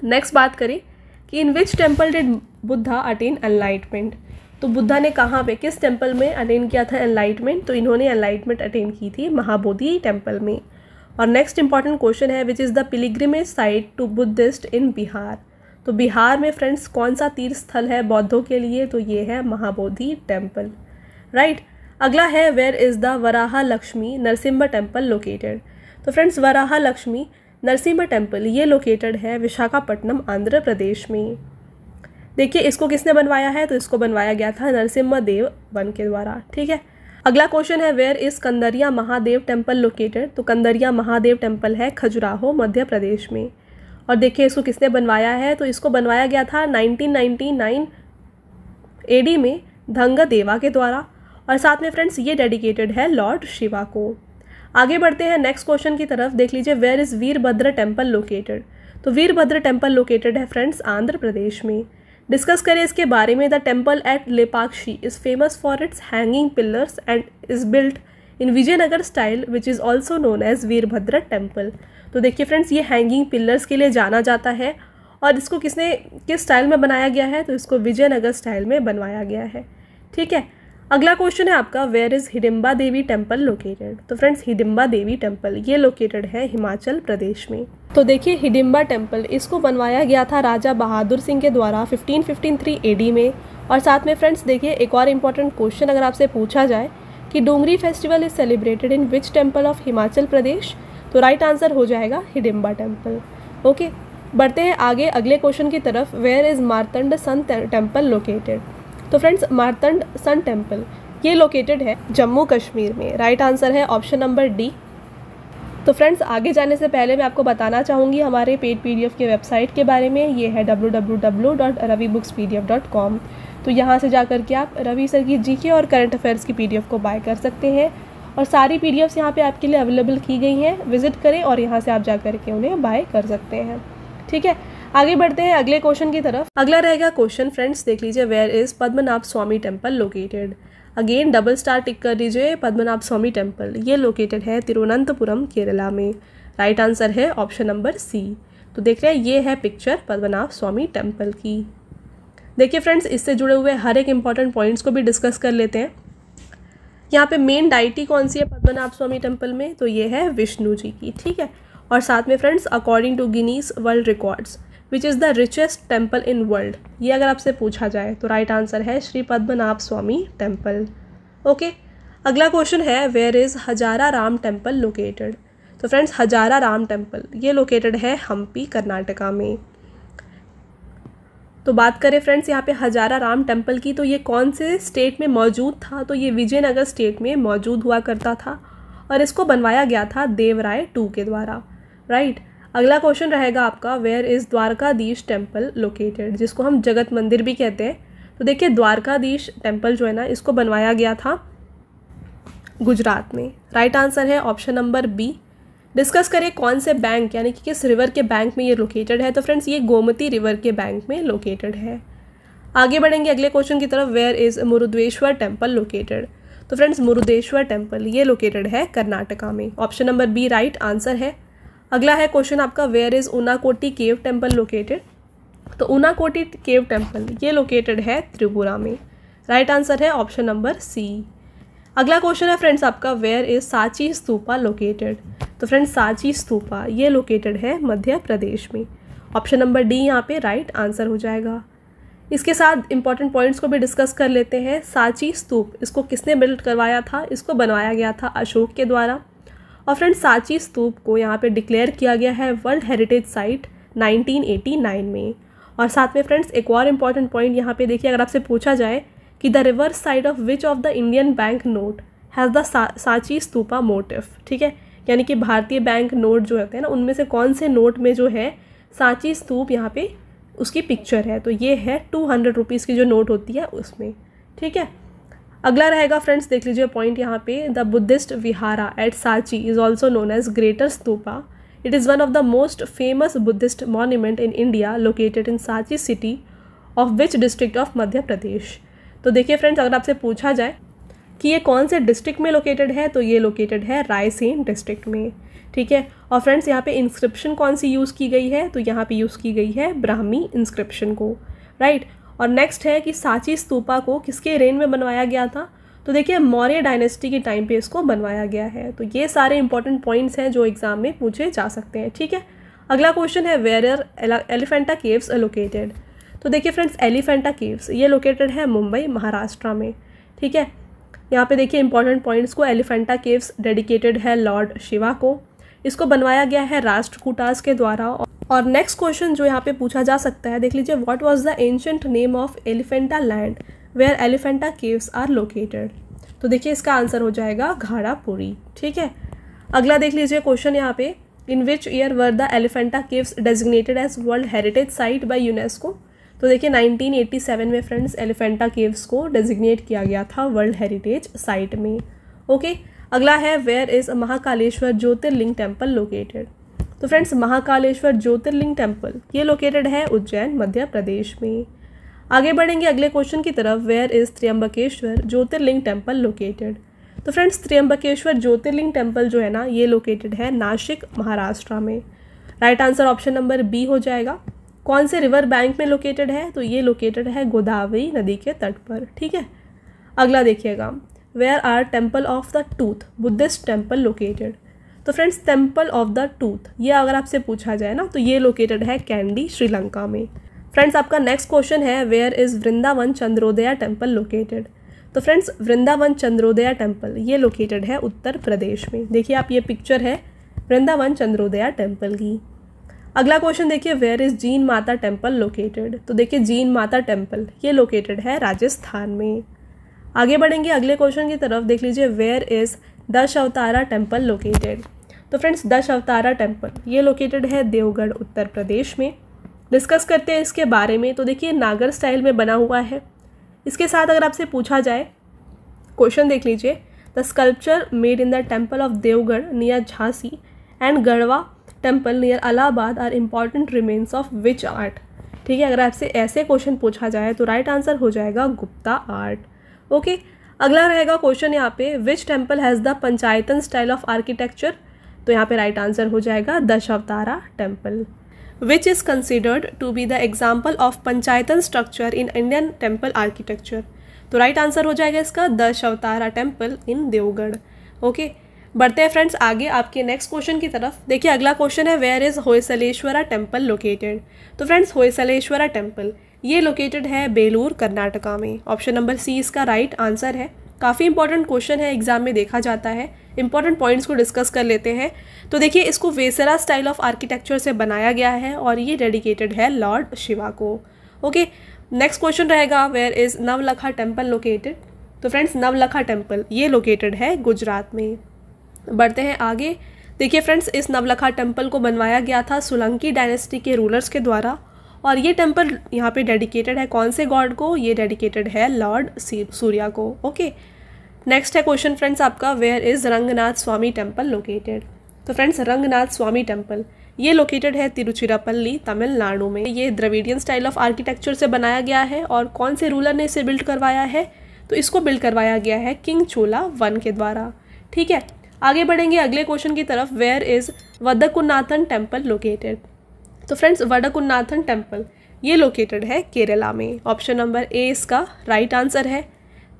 Speaker 1: नेक्स्ट बात करें कि in which temple did Buddha attain enlightenment, तो बुद्धा ने कहाँ पे किस टेम्पल में अटेन किया था एनलाइटमेंट, तो इन्होंने एनलाइटमेंट अटेन की थी महाबोधि टेम्पल में। और नेक्स्ट इंपॉर्टेंट क्वेश्चन है which is the pilgrimage site to Buddhist in Bihar, तो बिहार में फ्रेंड्स कौन सा तीर्थ स्थल है बौद्धों के लिए, तो ये है महाबोधि टेम्पल, राइट। अगला है where is the Varaha Lakshmi Narasimha temple located, तो फ्रेंड्स वराहा लक्ष्मी नरसिम्हा टेम्पल ये लोकेटेड है विशाखापट्टनम आंध्र प्रदेश में। देखिए इसको किसने बनवाया है, तो इसको बनवाया गया था नरसिम्हा देव वन के द्वारा। ठीक है, अगला क्वेश्चन है where is Kandariya Mahadev temple located, तो कंदरिया महादेव टेम्पल है खजुराहो मध्य प्रदेश में। और देखिए इसको किसने बनवाया है, तो इसको बनवाया गया था 1999 AD में धंगदेवा के द्वारा। और साथ में फ्रेंड्स ये डेडिकेटेड है लॉर्ड शिवा को। आगे बढ़ते हैं नेक्स्ट क्वेश्चन की तरफ, देख लीजिए where is Veerabhadra temple located, तो वीरभद्र टेम्पल लोकेटेड है फ्रेंड्स आंध्र प्रदेश में। डिस्कस करें इसके बारे में, the temple at Lepakshi is famous for its hanging pillars and is built in Vijayanagara style which is also known as Veerabhadra temple. तो देखिए फ्रेंड्स ये हैंगिंग पिलर्स के लिए जाना जाता है और इसको किस स्टाइल में बनाया गया है, तो इसको विजयनगर स्टाइल में बनवाया गया है। ठीक है, अगला क्वेश्चन है आपका, where is Hidimba Devi temple located. तो फ्रेंड्स हिडिंबा देवी टेम्पल ये लोकेटेड है हिमाचल प्रदेश में। तो देखिए हिडिंबा टेम्पल इसको बनवाया गया था राजा बहादुर सिंह के द्वारा 1553 AD में। और साथ में फ्रेंड्स देखिए एक और इम्पॉर्टेंट क्वेश्चन अगर आपसे पूछा जाए कि Dungri festival is celebrated in which temple of Himachal Pradesh, तो राइट आंसर हो जाएगा हिडिंबा टेम्पल। ओके, बढ़ते हैं आगे अगले क्वेश्चन की तरफ, where is Martand sun temple located. तो फ्रेंड्स मार्तंड सन टेम्पल ये लोकेटेड है जम्मू कश्मीर में। राइट आंसर है ऑप्शन नंबर डी। तो फ्रेंड्स आगे जाने से पहले मैं आपको बताना चाहूँगी हमारे पेड PDF के वेबसाइट के बारे में। ये है www.ravibookspdf.com। तो यहाँ से जा कर के आप रवि सर की GK और करंट अफेयर्स की PDF को बाय कर सकते हैं और सारी PDFs यहाँ पे आपके लिए अवेलेबल की गई हैं। विजिट करें और यहाँ से आप जा कर के उन्हें बाय कर सकते हैं। ठीक है, आगे बढ़ते हैं अगले क्वेश्चन की तरफ। अगला रहेगा क्वेश्चन फ्रेंड्स, देख लीजिए, where is Padmanabha Swamy temple located. Again double star tick कर दीजिए, पद्मनाभ स्वामी टेम्पल ये लोकेटेड है तिरुवनंतपुरम केरला में। राइट आंसर है ऑप्शन नंबर सी। तो देख रहे हैं ये है पिक्चर पद्मनाभ स्वामी टेम्पल की। देखिए फ्रेंड्स इससे जुड़े हुए हर एक इंपॉर्टेंट पॉइंट्स को भी डिस्कस कर लेते हैं। यहाँ पे मेन डाइटी कौन सी है पद्मनाभ स्वामी टेम्पल में, तो ये है विष्णु जी की। ठीक है, और साथ में friends according to Guinness World Records which is the richest temple in world, ये अगर आपसे पूछा जाए तो राइट आंसर है श्री पद्मनाभ स्वामी टेम्पल। ओके, अगला क्वेश्चन है, where is Hazara Ram temple located. तो फ्रेंड्स हजारा राम टेम्पल ये लोकेटेड है हम्पी कर्नाटका में। तो बात करें फ्रेंड्स यहाँ पे हजारा राम टेम्पल की, तो ये कौन से स्टेट में मौजूद था, तो ये विजयनगर स्टेट में मौजूद हुआ करता था और इसको बनवाया गया था देवराय II के द्वारा। राइट, अगला क्वेश्चन रहेगा आपका, where is Dwarkadhish temple located, जिसको हम जगत मंदिर भी कहते हैं। तो देखिए द्वारकाधीश टेम्पल जो है ना इसको बनवाया गया था गुजरात में। राइट आंसर है ऑप्शन नंबर बी। डिस्कस करें कौन से बैंक यानी कि किस रिवर के बैंक में ये लोकेटेड है, तो फ्रेंड्स ये गोमती रिवर के बैंक में लोकेटेड है। आगे बढ़ेंगे अगले क्वेश्चन की तरफ, where is Murudeshwar temple located. तो फ्रेंड्स मुरुदेश्वर टेम्पल ये लोकेटेड है कर्नाटका में। Option number B right answer है। अगला है क्वेश्चन आपका, where is Unakoti cave temple located. तो उनाकोटी केव टेम्पल ये लोकेटेड है त्रिपुरा में। राइट आंसर है ऑप्शन नंबर सी। अगला क्वेश्चन है फ्रेंड्स आपका, where is Sanchi stupa located. तो फ्रेंड्स सांची स्तूपा ये लोकेटेड है मध्य प्रदेश में। ऑप्शन नंबर डी यहाँ पे राइट आंसर हो जाएगा। इसके साथ इंपॉर्टेंट पॉइंट्स को भी डिस्कस कर लेते हैं। सांची स्तूप इसको किसने बिल्ड करवाया था, इसको बनवाया गया था अशोक के द्वारा। और फ्रेंड्स सांची स्तूप को यहाँ पे डिक्लेयर किया गया है वर्ल्ड हेरिटेज साइट 1989 में। और साथ में फ्रेंड्स एक और इम्पॉर्टेंट पॉइंट यहाँ पे देखिए, अगर आपसे पूछा जाए कि the reverse side of which of the Indian bank note has the Sanchi stupa motive. ठीक है, यानी कि भारतीय बैंक नोट जो होते हैं ना उनमें से कौन से नोट में जो है सांची स्तूप यहाँ पे उसकी पिक्चर है, तो ये है 200 रुपीज़ की जो नोट होती है उसमें। ठीक है, अगला रहेगा फ्रेंड्स देख लीजिए पॉइंट यहाँ पे, the Buddhist vihara at Sanchi is also known as greater stupa. It is one of the most famous Buddhist monument in India located in Sanchi city of which district of Madhya Pradesh. तो देखिए फ्रेंड्स अगर आपसे पूछा जाए कि ये कौन से डिस्ट्रिक्ट में लोकेटेड है, तो ये लोकेटेड है रायसेन डिस्ट्रिक्ट में। ठीक है, और फ्रेंड्स यहाँ पे इंस्क्रिप्शन कौन सी यूज़ की गई है, तो यहाँ पे यूज़ की गई है ब्राह्मी इंस्क्रिप्शन को। राइट, और नेक्स्ट है कि सांची स्तूपा को किसके रेन में बनवाया गया था, तो देखिए मौर्य डायनेस्टी के टाइम पे इसको बनवाया गया है। तो ये सारे इंपॉर्टेंट पॉइंट्स हैं जो एग्जाम में पूछे जा सकते हैं। ठीक है, अगला क्वेश्चन है, where are Elephanta caves located. तो देखिए फ्रेंड्स एलिफेंटा केव्स ये लोकेटेड है मुंबई महाराष्ट्र में। ठीक है, यहाँ पे देखिए इंपॉर्टेंट पॉइंट्स को, एलिफेंटा केव्स डेडिकेटेड है लॉर्ड शिवा को। इसको बनवाया गया है राष्ट्रकूटास के द्वारा। और नेक्स्ट क्वेश्चन जो यहाँ पे पूछा जा सकता है, देख लीजिए, what was the ancient name of Elephanta land where Elephanta caves are located. तो देखिए इसका आंसर हो जाएगा घाड़ापुरी। ठीक है, अगला देख लीजिए क्वेश्चन यहाँ पे, in which year were the Elephanta caves designated as world heritage site by UNESCO. तो देखिए 1987 में फ्रेंड्स एलिफेंटा केव्स को डेजिग्नेट किया गया था वर्ल्ड हेरिटेज साइट में। ओके, अगला है, where is Mahakaleshwar Jyotirlinga temple located. तो फ्रेंड्स महाकालेश्वर ज्योतिर्लिंग टेम्पल ये लोकेटेड है उज्जैन मध्य प्रदेश में। आगे बढ़ेंगे अगले क्वेश्चन की तरफ, where is Trimbakeshwar Jyotirlinga temple located. तो फ्रेंड्स त्र्यंबकेश्वर ज्योतिर्लिंग टेम्पल जो है ना ये लोकेटेड है नासिक महाराष्ट्र में। Right answer option number B हो जाएगा। कौन से रिवर बैंक में लोकेटेड है, तो ये लोकेटेड है गोदावरी नदी के तट पर। ठीक है, अगला देखिएगा, where are temple of the tooth Buddhist temple located. तो friends temple of the tooth ये अगर आपसे पूछा जाए ना तो ये लोकेटेड है कैंडी श्रीलंका में। फ्रेंड्स आपका नेक्स्ट क्वेश्चन है, where is Vrindavan Chandrodaya temple located. तो फ्रेंड्स वृंदावन चंद्रोदया टेम्पल ये लोकेटेड है उत्तर प्रदेश में। देखिए आप, ये पिक्चर है वृंदावन चंद्रोदया टेम्पल की। अगला क्वेश्चन देखिए, वेयर इज़ जीन माता टेम्पल लोकेटेड। तो देखिए जीन माता टेम्पल ये लोकेटेड है राजस्थान में। आगे बढ़ेंगे अगले क्वेश्चन की तरफ, देख लीजिए, where is Dashavatara temple located. तो फ्रेंड्स दशावतारा टेम्पल ये लोकेटेड है देवगढ़ उत्तर प्रदेश में। डिस्कस करते हैं इसके बारे में। तो देखिए नागर स्टाइल में बना हुआ है। इसके साथ अगर आपसे पूछा जाए, क्वेश्चन देख लीजिए, the sculpture made in the temple of Deogarh near Jhansi and Garhwa temple near Allahabad are important remains of which art. ठीक है, अगर आपसे ऐसे क्वेश्चन पूछा जाए तो राइट आंसर हो जाएगा गुप्ता आर्ट। ओके, अगला रहेगा क्वेश्चन यहाँ पे, which temple has the panchayatan style of architecture. तो यहाँ पे राइट आंसर हो जाएगा Dashavatara temple. Which is considered to be the example of panchayatan structure in Indian temple architecture. तो राइट आंसर हो जाएगा इसका Dashavatara temple in Deogarh. Okay, बढ़ते हैं फ्रेंड्स आगे आपके नेक्स्ट क्वेश्चन की तरफ। देखिए अगला क्वेश्चन है, वेयर इज़ होयसलेश्वरा टेम्पल लोकेटेड। तो फ्रेंड्स होयसलेश्वरा टेम्पल ये लोकेटेड है बेलूर कर्नाटका में। ऑप्शन नंबर सी इसका राइट आंसर है। काफ़ी इंपॉर्टेंट क्वेश्चन है, एग्जाम में देखा जाता है। इंपॉर्टेंट पॉइंट्स को डिस्कस कर लेते हैं। तो देखिए इसको वेसरा स्टाइल ऑफ आर्किटेक्चर से बनाया गया है और ये डेडिकेटेड है लॉर्ड शिवा को। ओके, नेक्स्ट क्वेश्चन रहेगा, where is Navlakha temple located. तो फ्रेंड्स नवलखा टेम्पल ये लोकेटेड है गुजरात में। बढ़ते हैं आगे। देखिए फ्रेंड्स, इस नवलखा टेम्पल को बनवाया गया था सोलंकी डायनेस्टी के रूलर्स के द्वारा और ये टेम्पल यहाँ पे डेडिकेटेड है कौन से गॉड को, ये डेडिकेटेड है लॉर्ड सूर्या को। ओके, नेक्स्ट है क्वेश्चन फ्रेंड्स आपका, where is Ranganatha Swamy temple located. तो फ्रेंड्स रंगनाथ स्वामी टेम्पल ये लोकेटेड है तिरुचिरापल्ली तमिलनाडु में। ये द्रविडियन स्टाइल ऑफ आर्किटेक्चर से बनाया गया है और कौन से रूलर ने इसे बिल्ड करवाया है, तो इसको बिल्ड करवाया गया है किंग चोला वन के द्वारा। ठीक है, आगे बढ़ेंगे अगले क्वेश्चन की तरफ, वेयर इज़ वडकुन्नाथन टेम्पल लोकेटेड। तो फ्रेंड्स वडकुन्नाथन टेम्पल ये लोकेटेड है केरला में। ऑप्शन नंबर ए इसका राइट आंसर है।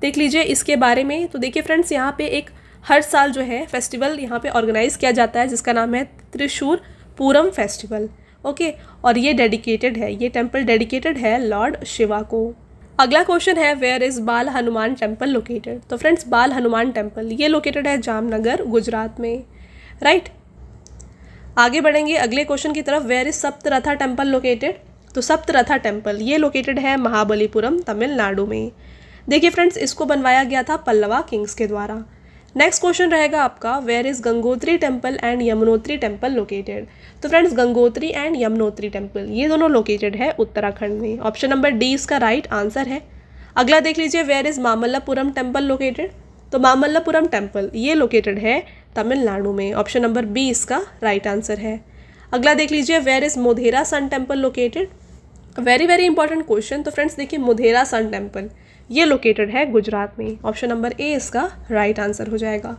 Speaker 1: देख लीजिए इसके बारे में। तो देखिए फ्रेंड्स, यहाँ पे एक हर साल जो है फेस्टिवल यहाँ पे ऑर्गेनाइज किया जाता है जिसका नाम है त्रिशूर पूरम फेस्टिवल। ओके, और ये डेडिकेटेड है, ये टेम्पल डेडिकेटेड है लॉर्ड शिवा को। अगला क्वेश्चन है, वेयर इज़ बाल हनुमान टेम्पल लोकेटेड। तो फ्रेंड्स बाल हनुमान टेम्पल ये लोकेटेड है जामनगर गुजरात में। राइट, आगे बढ़ेंगे अगले क्वेश्चन की तरफ, वेयर इज़ सप्तरथा टेम्पल लोकेटेड। तो सप्तरथा टेम्पल ये लोकेटेड है महाबलीपुरम तमिलनाडु में। देखिए फ्रेंड्स, इसको बनवाया गया था पल्लवा किंग्स के द्वारा। नेक्स्ट क्वेश्चन रहेगा आपका, where is Gangotri temple and Yamunotri temple located. तो friends Gangotri and Yamunotri temple ये दोनों लोकेटेड है उत्तराखंड में। ऑप्शन नंबर डी इसका राइट आंसर है। अगला देख लीजिए, where is Mamallapuram temple located. तो मामल्लापुरम टेम्पल ये लोकेटेड है तमिलनाडु में। ऑप्शन नंबर बी इसका राइट आंसर है। अगला देख लीजिए, where is Modhera sun temple located. Very very important question. तो फ्रेंड्स देखिए मोधेरा सन टेम्पल ये लोकेटेड है गुजरात में। ऑप्शन नंबर ए इसका राइट आंसर हो जाएगा।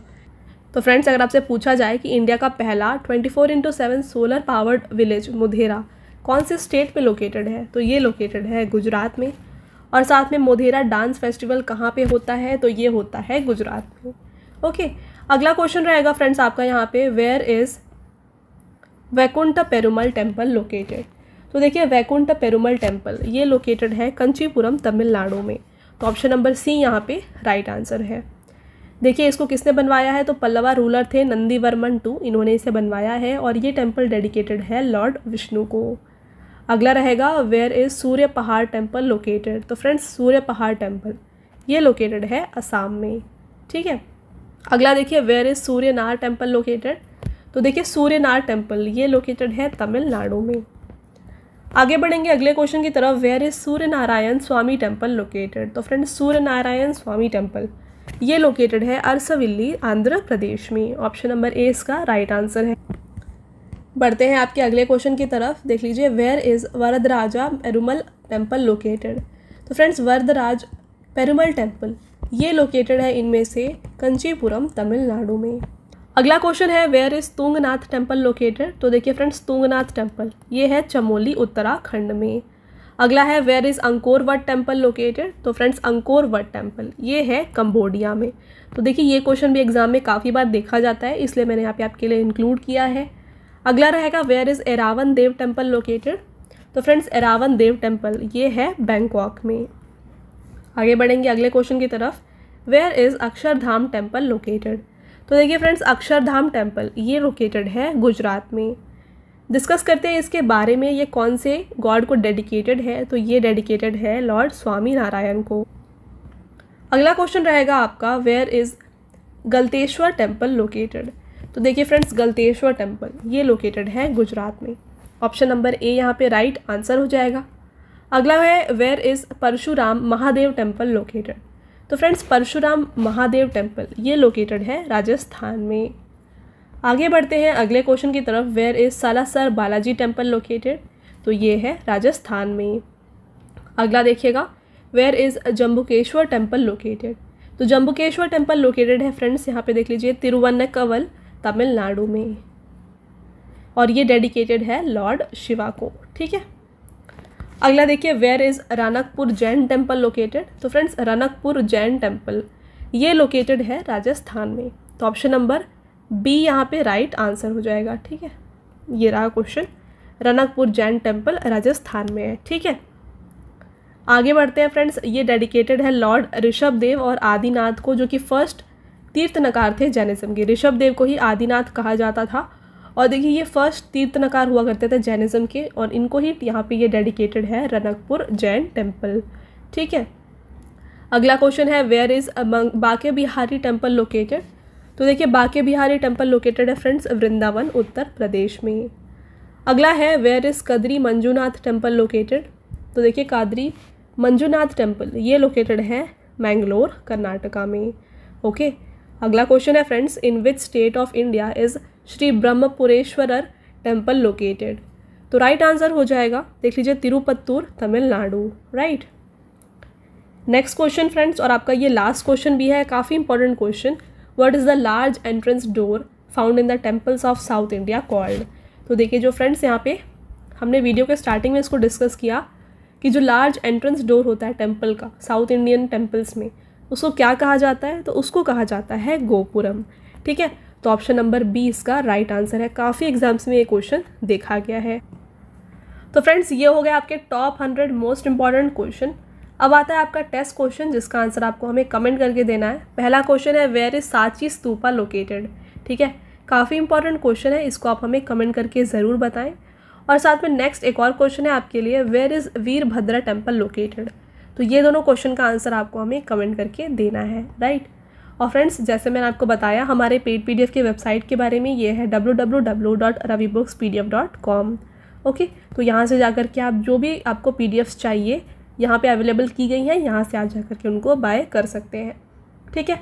Speaker 1: तो फ्रेंड्स अगर आपसे पूछा जाए कि इंडिया का पहला 24/7 सोलर पावर्ड विलेज मोधेरा कौन से स्टेट में लोकेटेड है, तो ये लोकेटेड है गुजरात में। और साथ में मोधेरा डांस फेस्टिवल कहाँ पे होता है, तो ये होता है गुजरात में। ओके, अगला क्वेश्चन रहेगा फ्रेंड्स आपका यहाँ पे, where is Vaikuntha Perumal temple located. तो देखिए वैकुंठ पेरुमल टेम्पल ये लोकेटेड है कंचीपुरम तमिलनाडु में। तो ऑप्शन नंबर सी यहाँ पे राइट आंसर है। देखिए इसको किसने बनवाया है, तो पल्लवा रूलर थे नंदीवर्मन II, इन्होंने इसे बनवाया है और ये टेम्पल डेडिकेटेड है लॉर्ड विष्णु को। अगला रहेगा, वेयर इज़ सूर्य पहाड़ टेम्पल लोकेटेड। तो फ्रेंड्स सूर्य पहाड़ टेम्पल ये लोकेटेड है असम में। ठीक है, अगला देखिए, वेयर इज़ सूर्यनार टेम्पल लोकेटेड। तो देखिए सूर्यनार टेम्पल ये लोकेटेड है तमिलनाडु में। आगे बढ़ेंगे अगले क्वेश्चन की तरफ, where is Surya Narayana Swamy temple located. तो फ्रेंड्स सूर्य नारायण स्वामी टेम्पल ये लोकेटेड है अरसविल्ली आंध्र प्रदेश में। ऑप्शन नंबर ए इसका राइट आंसर है। बढ़ते हैं आपके अगले क्वेश्चन की तरफ, देख लीजिए, where is Varadaraja Perumal temple located. तो फ्रेंड्स वरदराज पेरुमल टेम्पल ये लोकेटेड है इनमें से कंचीपुरम तमिलनाडु में। अगला क्वेश्चन है, where is Tungnath temple located. तो देखिए फ्रेंड्स तुंगनाथ टेम्पल ये है चमोली उत्तराखंड में। अगला है where is Angkor Wat temple located. तो फ्रेंड्स अंकोर वट टेम्पल ये है कंबोडिया में। तो देखिए ये क्वेश्चन भी एग्जाम में काफ़ी बार देखा जाता है, इसलिए मैंने यहाँ पे आपके लिए इंक्लूड किया है। अगला रहेगा where is Erawan Dev temple located. तो फ्रेंड्स एरावन देव टेम्पल ये है बैंकॉक में। आगे बढ़ेंगे अगले क्वेश्चन की तरफ, where is Akshardham temple located. तो देखिए फ्रेंड्स अक्षरधाम टेम्पल ये लोकेटेड है गुजरात में। डिस्कस करते हैं इसके बारे में, ये कौन से गॉड को डेडिकेटेड है। तो ये डेडिकेटेड है लॉर्ड स्वामी नारायण को। अगला क्वेश्चन रहेगा आपका where is Galteshwar temple located. तो देखिए फ्रेंड्स गलतेश्वर टेम्पल ये लोकेटेड है गुजरात में। ऑप्शन नंबर ए यहाँ पे राइट आंसर हो जाएगा। अगला है where is Parshuram Mahadev temple located. तो फ्रेंड्स परशुराम महादेव टेम्पल ये लोकेटेड है राजस्थान में। आगे बढ़ते हैं अगले क्वेश्चन की तरफ, where is Salasar Balaji temple located. तो ये है राजस्थान में। अगला देखिएगा where is Jambukeshwar temple located. तो जम्बुकेश्वर टेम्पल लोकेटेड है फ्रेंड्स यहाँ पे देख लीजिए तिरुवन्नकवल तमिलनाडु में, और ये डेडिकेटेड है लॉर्ड शिवा को। ठीक है, अगला देखिए where is Ranakpur Jain temple located. तो फ्रेंड्स रनकपुर जैन टेम्पल ये लोकेटेड है राजस्थान में। तो ऑप्शन नंबर बी यहाँ पे राइट आंसर हो जाएगा। ठीक है, ये रहा क्वेश्चन, रनकपुर जैन टेम्पल राजस्थान में है। ठीक है, आगे बढ़ते हैं फ्रेंड्स, ये डेडिकेटेड है लॉर्ड ऋषभ देव और आदिनाथ को, जो कि फर्स्ट तीर्थनकार थे जैनिज्म के। ऋषभ देव को ही आदिनाथ कहा जाता था, और देखिए ये फर्स्ट तीर्थनकार हुआ करते थे जैनिज्म के, और इनको ही यहाँ पे ये डेडिकेटेड है रनकपुर जैन टेम्पल। ठीक है, अगला क्वेश्चन है where is Banke Bihari temple located. तो देखिए बांके बिहारी टेम्पल लोकेटेड है फ्रेंड्स वृंदावन उत्तर प्रदेश में। अगला है where is Kadri Manjunath temple located. तो देखिए काद्री मंजूनाथ टेम्पल ये लोकेटेड है मैंगलोर कर्नाटका में। ओके, अगला क्वेश्चन है friends, in which state of India is Shri Brahmapureeswarar temple located. तो राइट आंसर हो जाएगा, देख लीजिए Tirupattur Tamil Nadu. Right, next question friends, और आपका ये लास्ट क्वेश्चन भी है, काफ़ी important question, what is the large entrance door found in the temples of south India called. तो देखिए जो फ्रेंड्स यहाँ पे हमने वीडियो के स्टार्टिंग में इसको डिस्कस किया कि जो लार्ज एंट्रेंस डोर होता है टेम्पल का साउथ इंडियन टेम्पल्स में, उसको क्या कहा जाता है। तो उसको कहा जाता है गोपुरम। ठीक है, तो ऑप्शन नंबर बी इसका राइट आंसर है। काफ़ी एग्जाम्स में ये क्वेश्चन देखा गया है। तो फ्रेंड्स ये हो गया आपके टॉप 100 मोस्ट इंपॉर्टेंट क्वेश्चन। अब आता है आपका टेस्ट क्वेश्चन, जिसका आंसर आपको हमें कमेंट करके देना है। पहला क्वेश्चन है where is Sanchi stupa located. ठीक है, काफ़ी इंपॉर्टेंट क्वेश्चन है, इसको आप हमें कमेंट करके ज़रूर बताएं। और साथ में नेक्स्ट एक और क्वेश्चन है आपके लिए, where is Veerabhadra temple located. तो ये दोनों क्वेश्चन का आंसर आपको हमें कमेंट करके देना है। राइट, और फ्रेंड्स जैसे मैंने आपको बताया हमारे पेड PDF की वेबसाइट के बारे में, ये है www.ravibookspdf.com। ओके, तो यहाँ से जाकर के आप जो भी आपको PDFs चाहिए यहाँ पे अवेलेबल की गई हैं, यहाँ से आप जाकर के उनको बाय कर सकते हैं। ठीक है,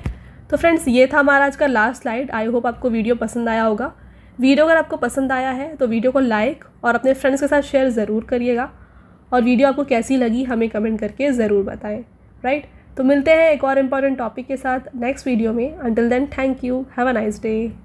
Speaker 1: तो फ्रेंड्स ये था हमारा आज का लास्ट स्लाइड। आई होप आपको वीडियो पसंद आया होगा। वीडियो अगर आपको पसंद आया है तो वीडियो को लाइक और अपने फ्रेंड्स के साथ शेयर ज़रूर करिएगा, और वीडियो आपको कैसी लगी हमें कमेंट करके ज़रूर बताएं। राइट, तो मिलते हैं एक और इम्पॉर्टेंट टॉपिक के साथ नेक्स्ट वीडियो में। Until then thank you, have a nice day.